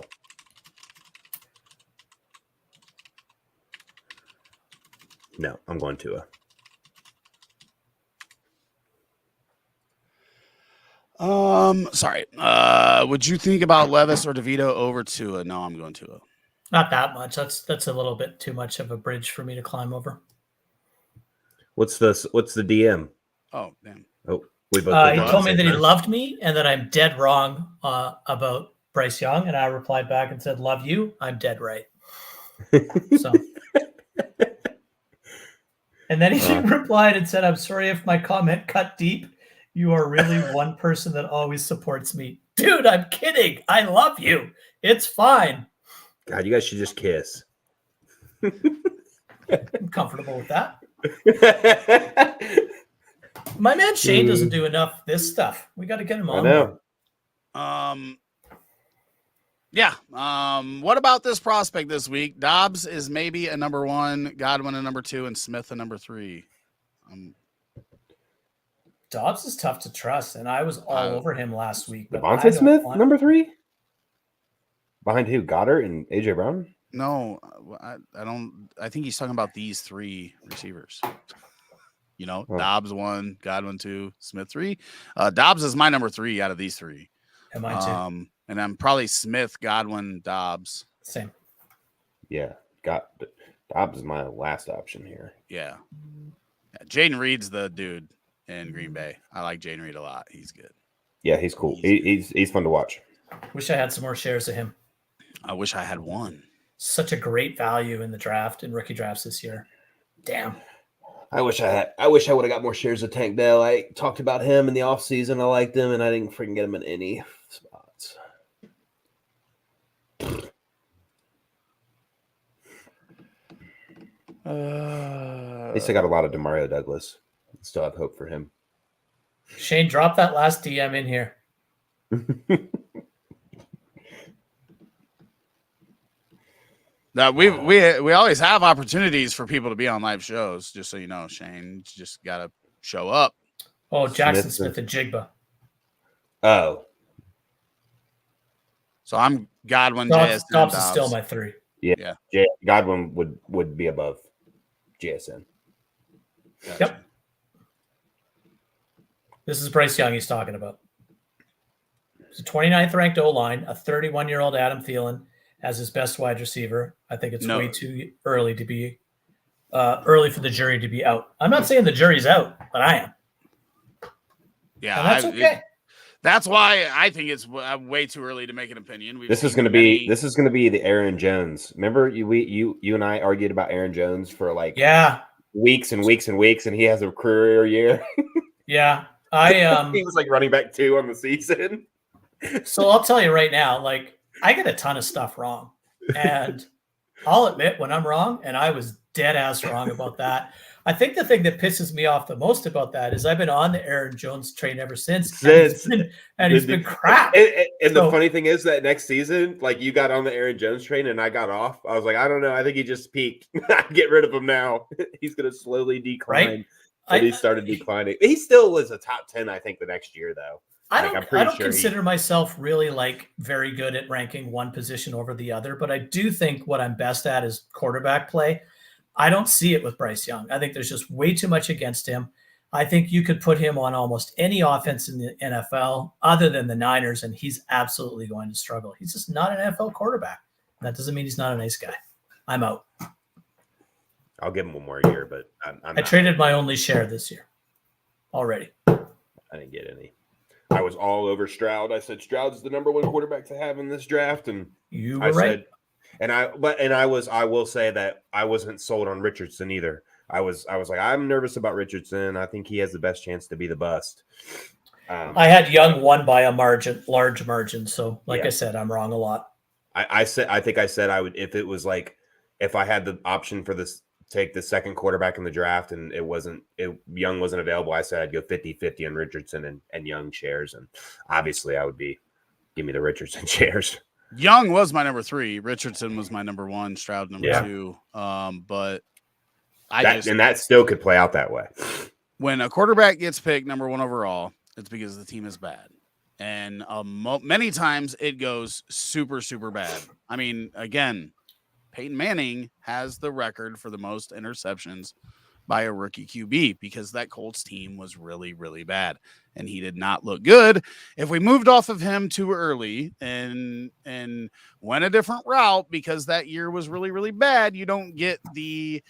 Speaker 4: No, I'm going Tua.
Speaker 1: Sorry. Would you think about Levis or DeVito over Tua? No, I'm going Tua.
Speaker 3: Not that much. That's a little bit too much of a bridge for me to climb over.
Speaker 4: What's the DM?
Speaker 1: Oh, damn.
Speaker 4: Oh, we both.
Speaker 3: He told me that he loved me and that I'm dead wrong about Bryce Young, and I replied back and said, "Love you. I'm dead right." So, and then he replied and said, "I'm sorry if my comment cut deep. You are really one person that always supports me, dude. I'm kidding. I love you. It's fine."
Speaker 4: God, you guys should just kiss.
Speaker 3: I'm comfortable with that. My man Shane doesn't do enough this stuff. We got to get him on.
Speaker 4: I know.
Speaker 1: Yeah. What about this prospect this week? Dobbs is maybe a number 1, Godwin a number 2, and Smith a number 3.
Speaker 3: Dobbs is tough to trust, and I was all over him last week.
Speaker 4: Devontae Smith, number 3? Behind who? Goddard and AJ Brown?
Speaker 1: No, I don't. I think he's talking about these 3 receivers. You know, Dobbs 1, Godwin 2, Smith 3. Dobbs is my number 3 out of these 3.
Speaker 3: And mine too.
Speaker 1: And I'm probably Smith, Godwin, Dobbs.
Speaker 3: Same.
Speaker 4: Yeah, Dobbs is my last option here.
Speaker 1: Yeah. Jaden Reed's the dude in Green Bay. I like Jaden Reed a lot. He's good.
Speaker 4: Yeah, he's cool. He's fun to watch.
Speaker 3: Wish I had some more shares of him.
Speaker 1: I wish I had one.
Speaker 3: Such a great value in the draft and rookie drafts this year. Damn.
Speaker 4: I wish I would have got more shares of Tank Dell. I talked about him in the offseason. I liked him, and I didn't freaking get him in any spots. At least I got a lot of DeMario Douglas. Still have hope for him.
Speaker 3: Shane, drop that last DM in here.
Speaker 1: Now we always have opportunities for people to be on live shows. Just so you know, Shane, you just gotta show up.
Speaker 3: Oh, Jackson Smith and Jigba.
Speaker 4: Oh,
Speaker 1: so I'm Godwin.
Speaker 3: Dobbs is still my 3.
Speaker 4: Yeah. Godwin would be above JSN.
Speaker 1: Gotcha.
Speaker 3: Yep. This is Bryce Young he's talking about. It's a 29th ranked O-line, a 31-year-old Adam Thielen as his best wide receiver. I think it's way too early to be early for the jury to be out. I'm not saying the jury's out, but I am.
Speaker 1: Yeah,
Speaker 3: and that's okay.
Speaker 1: That's why I think it's way too early to make an opinion.
Speaker 4: This is going to be the Aaron Jones. Remember you and I argued about Aaron Jones for weeks and weeks and weeks, and he has a career year.
Speaker 3: Yeah,
Speaker 4: he was like running back 2 on the season.
Speaker 3: So I'll tell you right now, like I get a ton of stuff wrong, and I'll admit when I'm wrong, and I was dead ass wrong about that. I think the thing that pisses me off the most about that is I've been on the Aaron Jones train ever since. And he's been crap.
Speaker 4: And the funny thing is that next season, like you got on the Aaron Jones train and I got off. I was like, I don't know. I think he just peaked. Get rid of him now. He's going to slowly decline.
Speaker 3: Right?
Speaker 4: And he started declining. He still was a top 10, I think, the next year, though.
Speaker 3: I don't consider myself really like very good at ranking one position over the other, but I do think what I'm best at is quarterback play. I don't see it with Bryce Young. I think there's just way too much against him. I think you could put him on almost any offense in the NFL other than the Niners, and he's absolutely going to struggle. He's just not an NFL quarterback. That doesn't mean he's not a nice guy. I'm out.
Speaker 4: I'll give him one more year, but
Speaker 3: I traded my only share this year already.
Speaker 4: I didn't get any. I was all over Stroud. I said Stroud's the number 1 quarterback to have in this draft, and
Speaker 3: you were right.
Speaker 4: I will say that I wasn't sold on Richardson either. I was like, I'm nervous about Richardson. I think he has the best chance to be the bust.
Speaker 3: I had Young won by a large margin. So I said, I'm wrong a lot.
Speaker 4: I think I said I would, if I had the option for this, take the second quarterback in the draft and Young wasn't available, I said I'd go 50-50 on Richardson and Young shares. And obviously I would give me the Richardson shares.
Speaker 1: Young was my number 3. Richardson was my number 1. Stroud number 2. But that still could play out that way. When a quarterback gets picked number 1 overall it's because the team is bad. And many times it goes super, super bad. I mean, again, Peyton Manning has the record for the most interceptions by a rookie QB because that Colts team was really, really bad. And he did not look good. If we moved off of him too early and went a different route because that year was really, really bad, you don't get the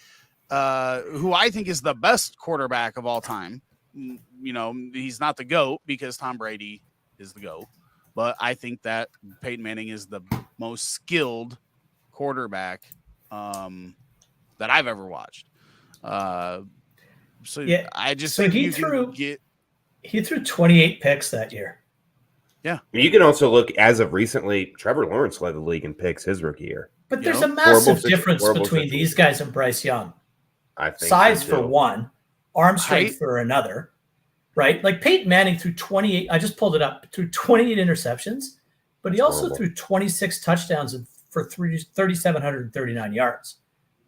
Speaker 1: who I think is the best quarterback of all time. You know, he's not the GOAT because Tom Brady is the GOAT. But I think that Peyton Manning is the most skilled quarterback that I've ever watched. So yeah, I just think
Speaker 3: he threw 28 picks that year.
Speaker 1: Yeah.
Speaker 4: You can also look as of recently, Trevor Lawrence led the league in picks his rookie year.
Speaker 3: But there's a massive difference between these guys and Bryce Young.
Speaker 4: I think
Speaker 3: size for one, arm strength for another, right? Like Peyton Manning threw 28. I just pulled it up, threw 28 interceptions, but he also threw 26 touchdowns for 3,739 yards.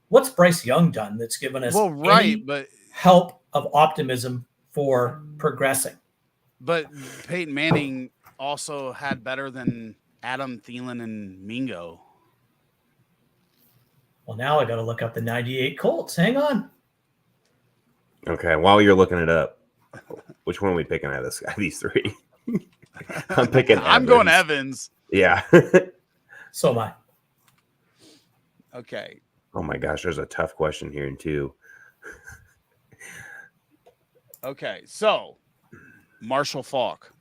Speaker 3: What's Bryce Young done that's given us
Speaker 1: but
Speaker 3: help of optimism for progressing?
Speaker 1: But Peyton Manning also had better than Adam Thielen and Mingo.
Speaker 3: Well, now I got to look up the 98 Colts. Hang on.
Speaker 4: Okay, while you're looking it up, which one are we picking out of this guy? These three. I'm picking Evans.
Speaker 1: I'm going Evans.
Speaker 4: Yeah.
Speaker 3: So am I.
Speaker 1: Okay.
Speaker 4: Oh my gosh, there's a tough question here too.
Speaker 1: Okay, so Marshall Faulk.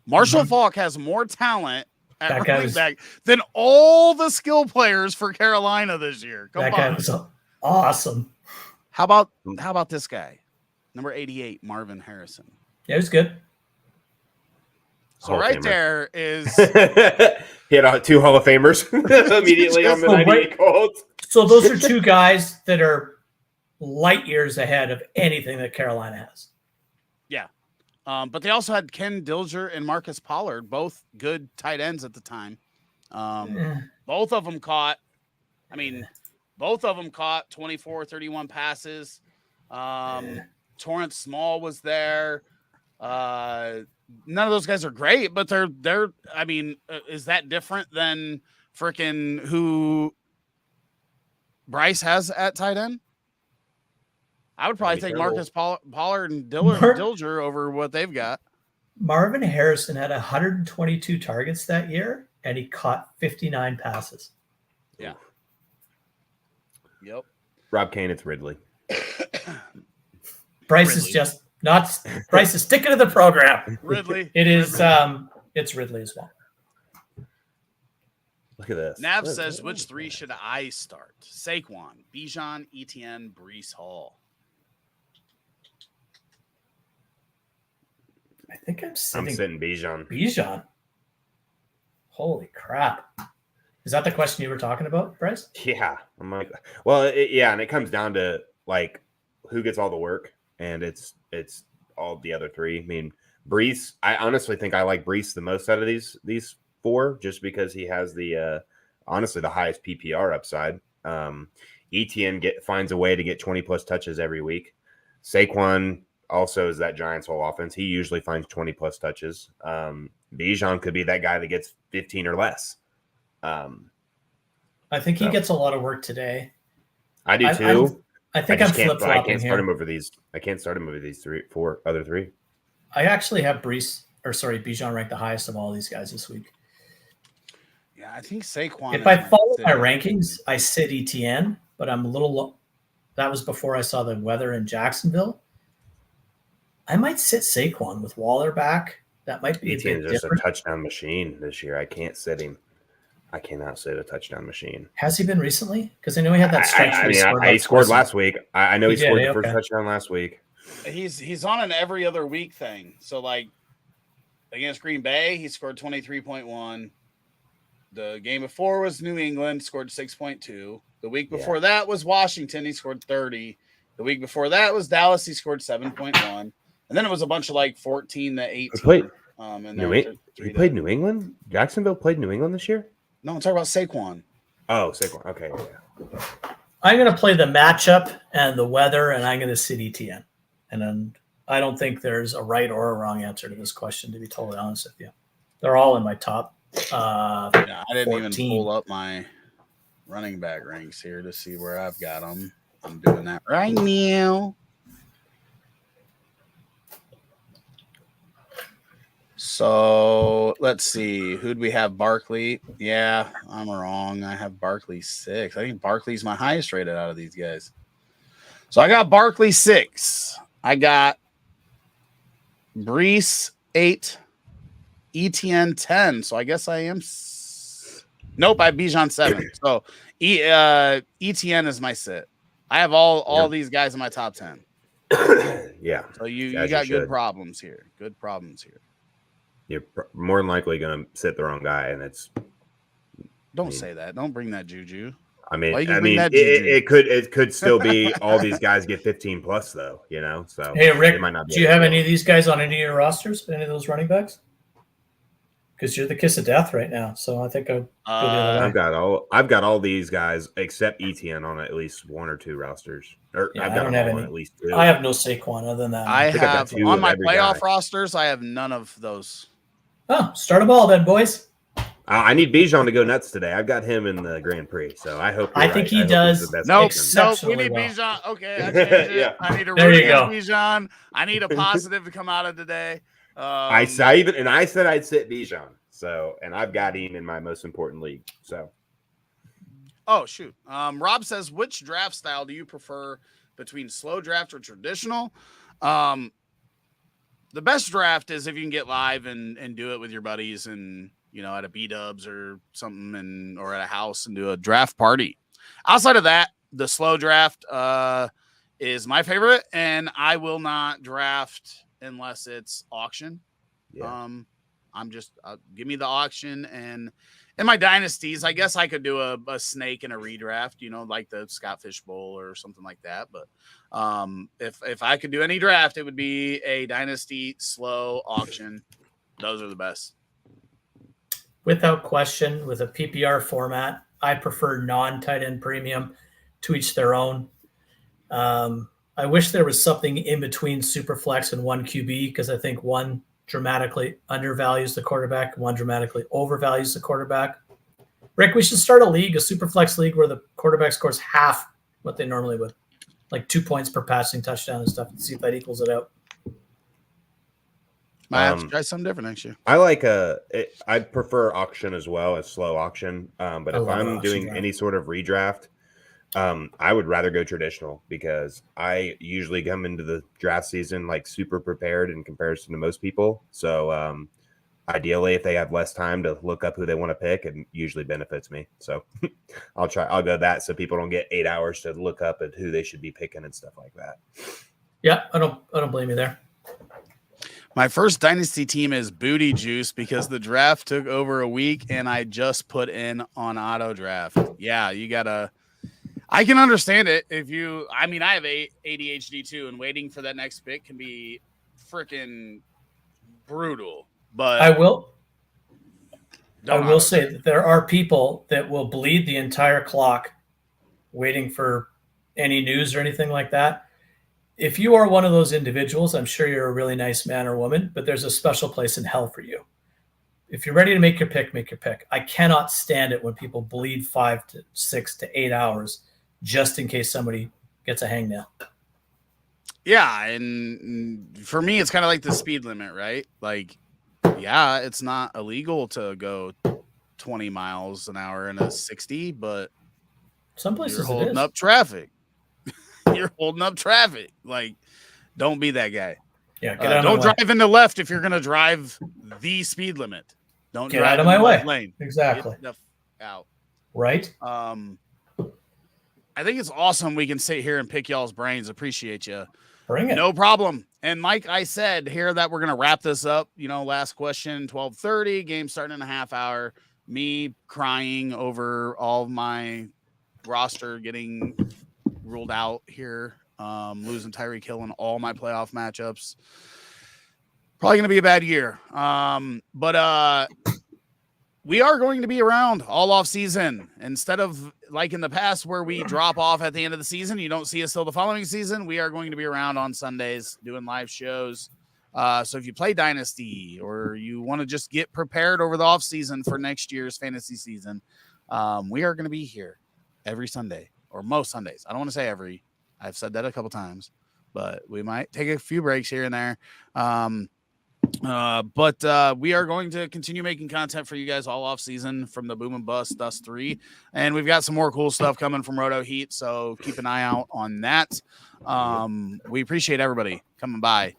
Speaker 1: Marshall Faulk has more talent at running back than all the skill players for Carolina this year.
Speaker 3: That guy was awesome.
Speaker 1: How about this guy? Number 88, Marvin Harrison.
Speaker 3: Yeah, it was good.
Speaker 1: So there is
Speaker 4: he had 2 Hall of Famers immediately on the 98 Colts.
Speaker 3: So those are 2 guys that are light years ahead of anything that Carolina has.
Speaker 1: Yeah. But they also had Ken Dilger and Marcus Pollard, both good tight ends at the time. Both of them caught 24, 31 passes. Torrance Small was there. None of those guys are great, but they're is that different than freaking who Bryce has at tight end? I would probably take Marcus Pollard and Dilger over what they've got.
Speaker 3: Marvin Harrison had 122 targets that year, and he caught 59 passes.
Speaker 1: Yeah. Yep.
Speaker 4: Rob Kane, it's Ridley.
Speaker 3: Bryce is just not. Bryce is sticking to the program.
Speaker 1: Ridley.
Speaker 3: It is. It's Ridley as well.
Speaker 4: Look at this.
Speaker 1: Nav says, which 3 should I start? Saquon, Bijan, Etienne, Breece Hall.
Speaker 3: I think I'm
Speaker 4: sitting Bijan.
Speaker 3: Bijan. Holy crap. Is that the question you were talking about, Bryce?
Speaker 4: Yeah. I'm like, well, and it comes down to like who gets all the work, and it's all the other 3. I mean, Breece, I honestly think I like Breece the most out of these 4, just because he has the honestly the highest PPR upside. Etienne finds a way to get 20 plus touches every week. Saquon also is that Giants whole offense. He usually finds 20 plus touches. Bijan could be that guy that gets 15 or less.
Speaker 3: I think he gets a lot of work today.
Speaker 4: I do too.
Speaker 3: I think I'm flip-flopping
Speaker 4: I can't start him over these. I can't start him over these 4 other 3.
Speaker 3: I actually have Bijan ranked the highest of all these guys this week.
Speaker 1: Yeah, I think Saquon.
Speaker 3: If I follow my rankings, I sit Etienne, but I'm a little low. That was before I saw the weather in Jacksonville. I might sit Saquon with Waller back. That might be
Speaker 4: Etienne's just a touchdown machine this year. I can't sit him. I cannot sit a touchdown machine.
Speaker 3: Has he been recently? Because I know he had that stretch.
Speaker 4: He scored last week. I know he scored the first touchdown last week.
Speaker 1: He's on an every other week thing. So like against Green Bay, he scored 23.1. The game before was New England, scored 6.2. The week before that was Washington, he scored 30. The week before that was Dallas, he scored 7.1. And then it was a bunch of like 14 to 18.
Speaker 4: He played New England? Jacksonville played New England this year?
Speaker 1: No, I'm talking about Saquon.
Speaker 4: Oh, Saquon. Okay. Yeah.
Speaker 3: I'm going to play the matchup and the weather, and I'm going to sit Etienne. And then I don't think there's a right or a wrong answer to this question, to be totally honest with you. They're all in my top
Speaker 1: I didn't
Speaker 3: 14.
Speaker 1: even pull up my running back ranks here to see where I've got them. I'm doing that right now. So let's see. Who'd we have? Barkley. Yeah, I'm wrong. I have Barkley 6. I think Barkley's my highest rated out of these guys. So I got Barkley 6. I got Bryce 8. ETN 10. So I guess I am. Nope, I have Bijan 7. So ETN is my sit. I have all these guys in my top 10.
Speaker 4: Yeah.
Speaker 1: So you got good problems here. Good problems here.
Speaker 4: You're more than likely going to sit the wrong guy, and it's.
Speaker 1: Don't say that. Don't bring that juju.
Speaker 4: It could still be all these guys get 15 plus though, you know. So
Speaker 3: hey Rick, do you have any of these guys on any of your rosters? Any of those running backs? Because you're the kiss of death right now. So I think
Speaker 4: I've got all these guys except ETN on at least one or two rosters.
Speaker 3: I've got them on
Speaker 4: at least two.
Speaker 3: I have no Saquon other than that.
Speaker 1: I have on my playoff rosters. I have none of those.
Speaker 3: Oh, start them all then, boys.
Speaker 4: I need Bijan to go nuts today. I've got him in the Grand Prix, so I hope.
Speaker 3: I think he does.
Speaker 1: Nope, we need Bijan. Okay, I changed it. I need a Bijan. I need a positive to come out of today.
Speaker 4: I said I'd sit Bijan. So, and I've got him in my most important league. So,
Speaker 1: oh shoot. Rob says, which draft style do you prefer between slow draft or traditional? The best draft is if you can get live and do it with your buddies and, you know, at a B-dubs or something or at a house and do a draft party. Outside of that, the slow draft is my favorite, and I will not draft unless it's auction. Yeah. I'm just give me the auction, and in my dynasties, I guess I could do a snake and a redraft, you know, like the Scott Fish Bowl or something like that. But if I could do any draft, it would be a dynasty slow auction. Those are the best.
Speaker 3: Without question, with a PPR format, I prefer non-tight end premium. To each their own. I wish there was something in between Superflex and one QB, because I think one dramatically undervalues the quarterback, one dramatically overvalues the quarterback. Rick, we should start a league, a Superflex league, where the quarterback scores half what they normally would, like 2 points per passing touchdown and stuff, and see if that equals it out.
Speaker 1: Might have to try something different next year.
Speaker 4: I prefer auction as well as slow auction. But if I'm doing any sort of redraft, I would rather go traditional, because I usually come into the draft season like super prepared in comparison to most people. So ideally, if they have less time to look up who they want to pick, it usually benefits me. So I'll go that, so people don't get 8 hours to look up at who they should be picking and stuff like that.
Speaker 3: Yeah, I don't blame you there.
Speaker 1: My first dynasty team is Booty Juice, because the draft took over a week and I just put in on auto draft. Yeah, you gotta. I can understand it if you. I mean, I have ADHD too, and waiting for that next pick can be freaking brutal. But
Speaker 3: I will say that there are people that will bleed the entire clock waiting for any news or anything like that. If you are one of those individuals, I'm sure you're a really nice man or woman, but there's a special place in hell for you. If you're ready to make your pick, make your pick. I cannot stand it when people bleed 5 to 6 to 8 hours just in case somebody gets a hangnail.
Speaker 1: Yeah, and for me, it's kind of like the speed limit, right? Like, yeah, it's not illegal to go 20 miles an hour in a 60, but
Speaker 3: some places
Speaker 1: you're holding up traffic. You're holding up traffic. Like, don't be that guy.
Speaker 3: Yeah, get out
Speaker 1: don't
Speaker 3: of my
Speaker 1: drive in the left if you're going to drive the speed limit. Don't
Speaker 3: get
Speaker 1: drive
Speaker 3: out of my way.
Speaker 1: Lane.
Speaker 3: Exactly.
Speaker 1: Get the out.
Speaker 3: Right.
Speaker 1: I think it's awesome we can sit here and pick y'all's brains. Appreciate you.
Speaker 3: Bring it.
Speaker 1: No problem. And like I said here, that we're going to wrap this up. You know, last question, 12:30, game starting in a half hour. Me crying over all of my roster getting ruled out here, losing Tyreek Hill in all my playoff matchups. Probably going to be a bad year. But we are going to be around all off season. Instead of like in the past where we drop off at the end of the season, you don't see us till the following season. We are going to be around on Sundays doing live shows. So if you play Dynasty or you want to just get prepared over the off season for next year's fantasy season, we are going to be here every Sunday or most Sundays. I don't want to say every. I've said that a couple times, but we might take a few breaks here and there. But we are going to continue making content for you guys all off season from the Boom and Bust Dust 3. And we've got some more cool stuff coming from RotoHeat. So keep an eye out on that. We appreciate everybody coming by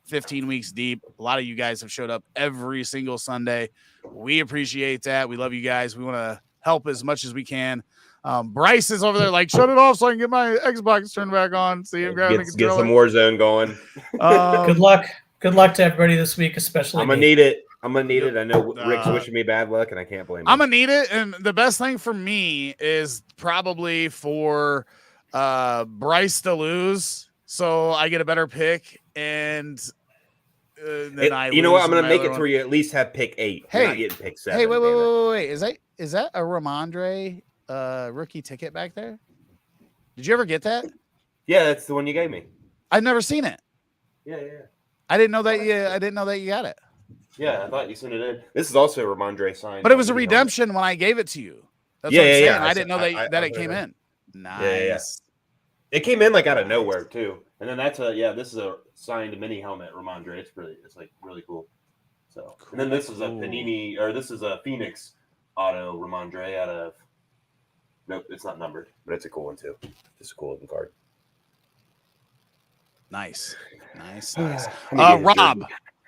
Speaker 1: 15 weeks deep. A lot of you guys have showed up every single Sunday. We appreciate that. We love you guys. We want to help as much as we can. Bryce is over there like, shut it off so I can get my Xbox turned back on. See him grabbing the
Speaker 2: Get
Speaker 1: controller.
Speaker 2: some Warzone going.
Speaker 3: Good luck. Good luck to everybody this week, especially
Speaker 2: I'm gonna need it. I know Rick's wishing me bad luck, and I can't blame him.
Speaker 1: I'm gonna need it, and the best thing for me is probably for Bryce to lose, so I get a better pick, and then
Speaker 2: you know what? I'm gonna make it to where you at least have pick 8.
Speaker 1: Hey,
Speaker 2: You're not getting pick 7.
Speaker 1: Hey, wait! Is that a Ramondre rookie ticket back there? Did you ever get that?
Speaker 2: Yeah, that's the one you gave me.
Speaker 1: I've never seen it.
Speaker 2: Yeah.
Speaker 1: I didn't know that you got it.
Speaker 2: Yeah, I thought you sent it in. This is also a Ramondre sign.
Speaker 1: But it was a redemption when I gave it to you. That's what I'm saying. I didn't know that it came in. Nice.
Speaker 2: Yeah. It came in like out of nowhere too. And then this is a signed mini helmet Ramondre. It's like really cool. So cool. And then this is a Panini, or this is a Phoenix auto Ramondre out of. Nope, it's not numbered, but it's a cool one too. Just a cool looking card.
Speaker 1: Nice. Rob,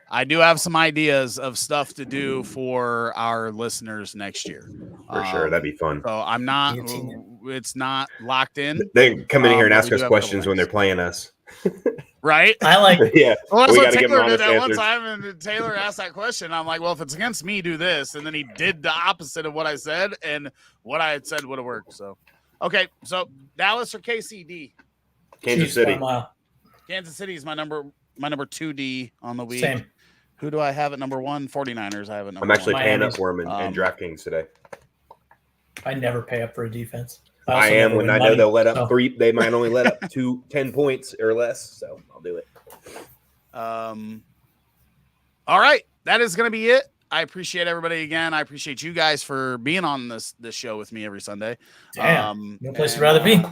Speaker 1: I do have some ideas of stuff to do for our listeners next year.
Speaker 2: For sure, that'd be fun.
Speaker 1: So I'm not. It's not locked in.
Speaker 2: They come in here and ask us questions when they're playing us.
Speaker 1: Right?
Speaker 3: I like.
Speaker 2: Yeah.
Speaker 1: Well, that's
Speaker 2: we
Speaker 1: what Taylor did that
Speaker 2: answers.
Speaker 1: one time, and Taylor asked that question. I'm like, well, if it's against me, do this, and then he did the opposite of what I said, and what I had said would have worked. So, okay, so Dallas or KCD?
Speaker 2: Kansas City.
Speaker 1: Kansas City is my number 2D on the week.
Speaker 3: Same.
Speaker 1: Who do I have at number 1? 49ers. I have at number 1.
Speaker 2: I'm actually paying up for him in DraftKings today.
Speaker 3: I never pay up for a defense.
Speaker 2: I am when I know they'll let up 3. They might only let up 10 points or less, so I'll do it.
Speaker 1: All right, that is going to be it. I appreciate everybody again. I appreciate you guys for being on this show with me every Sunday.
Speaker 3: Damn, no place to rather be.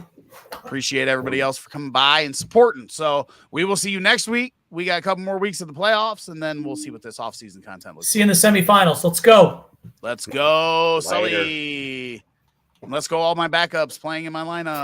Speaker 1: Appreciate everybody else for coming by and supporting. So we will see you next week. We got a couple more weeks of the playoffs, and then we'll see what this offseason content looks like.
Speaker 3: See you in the semifinals. Let's go.
Speaker 1: Let's go, Sully. Let's go all my backups playing in my lineup.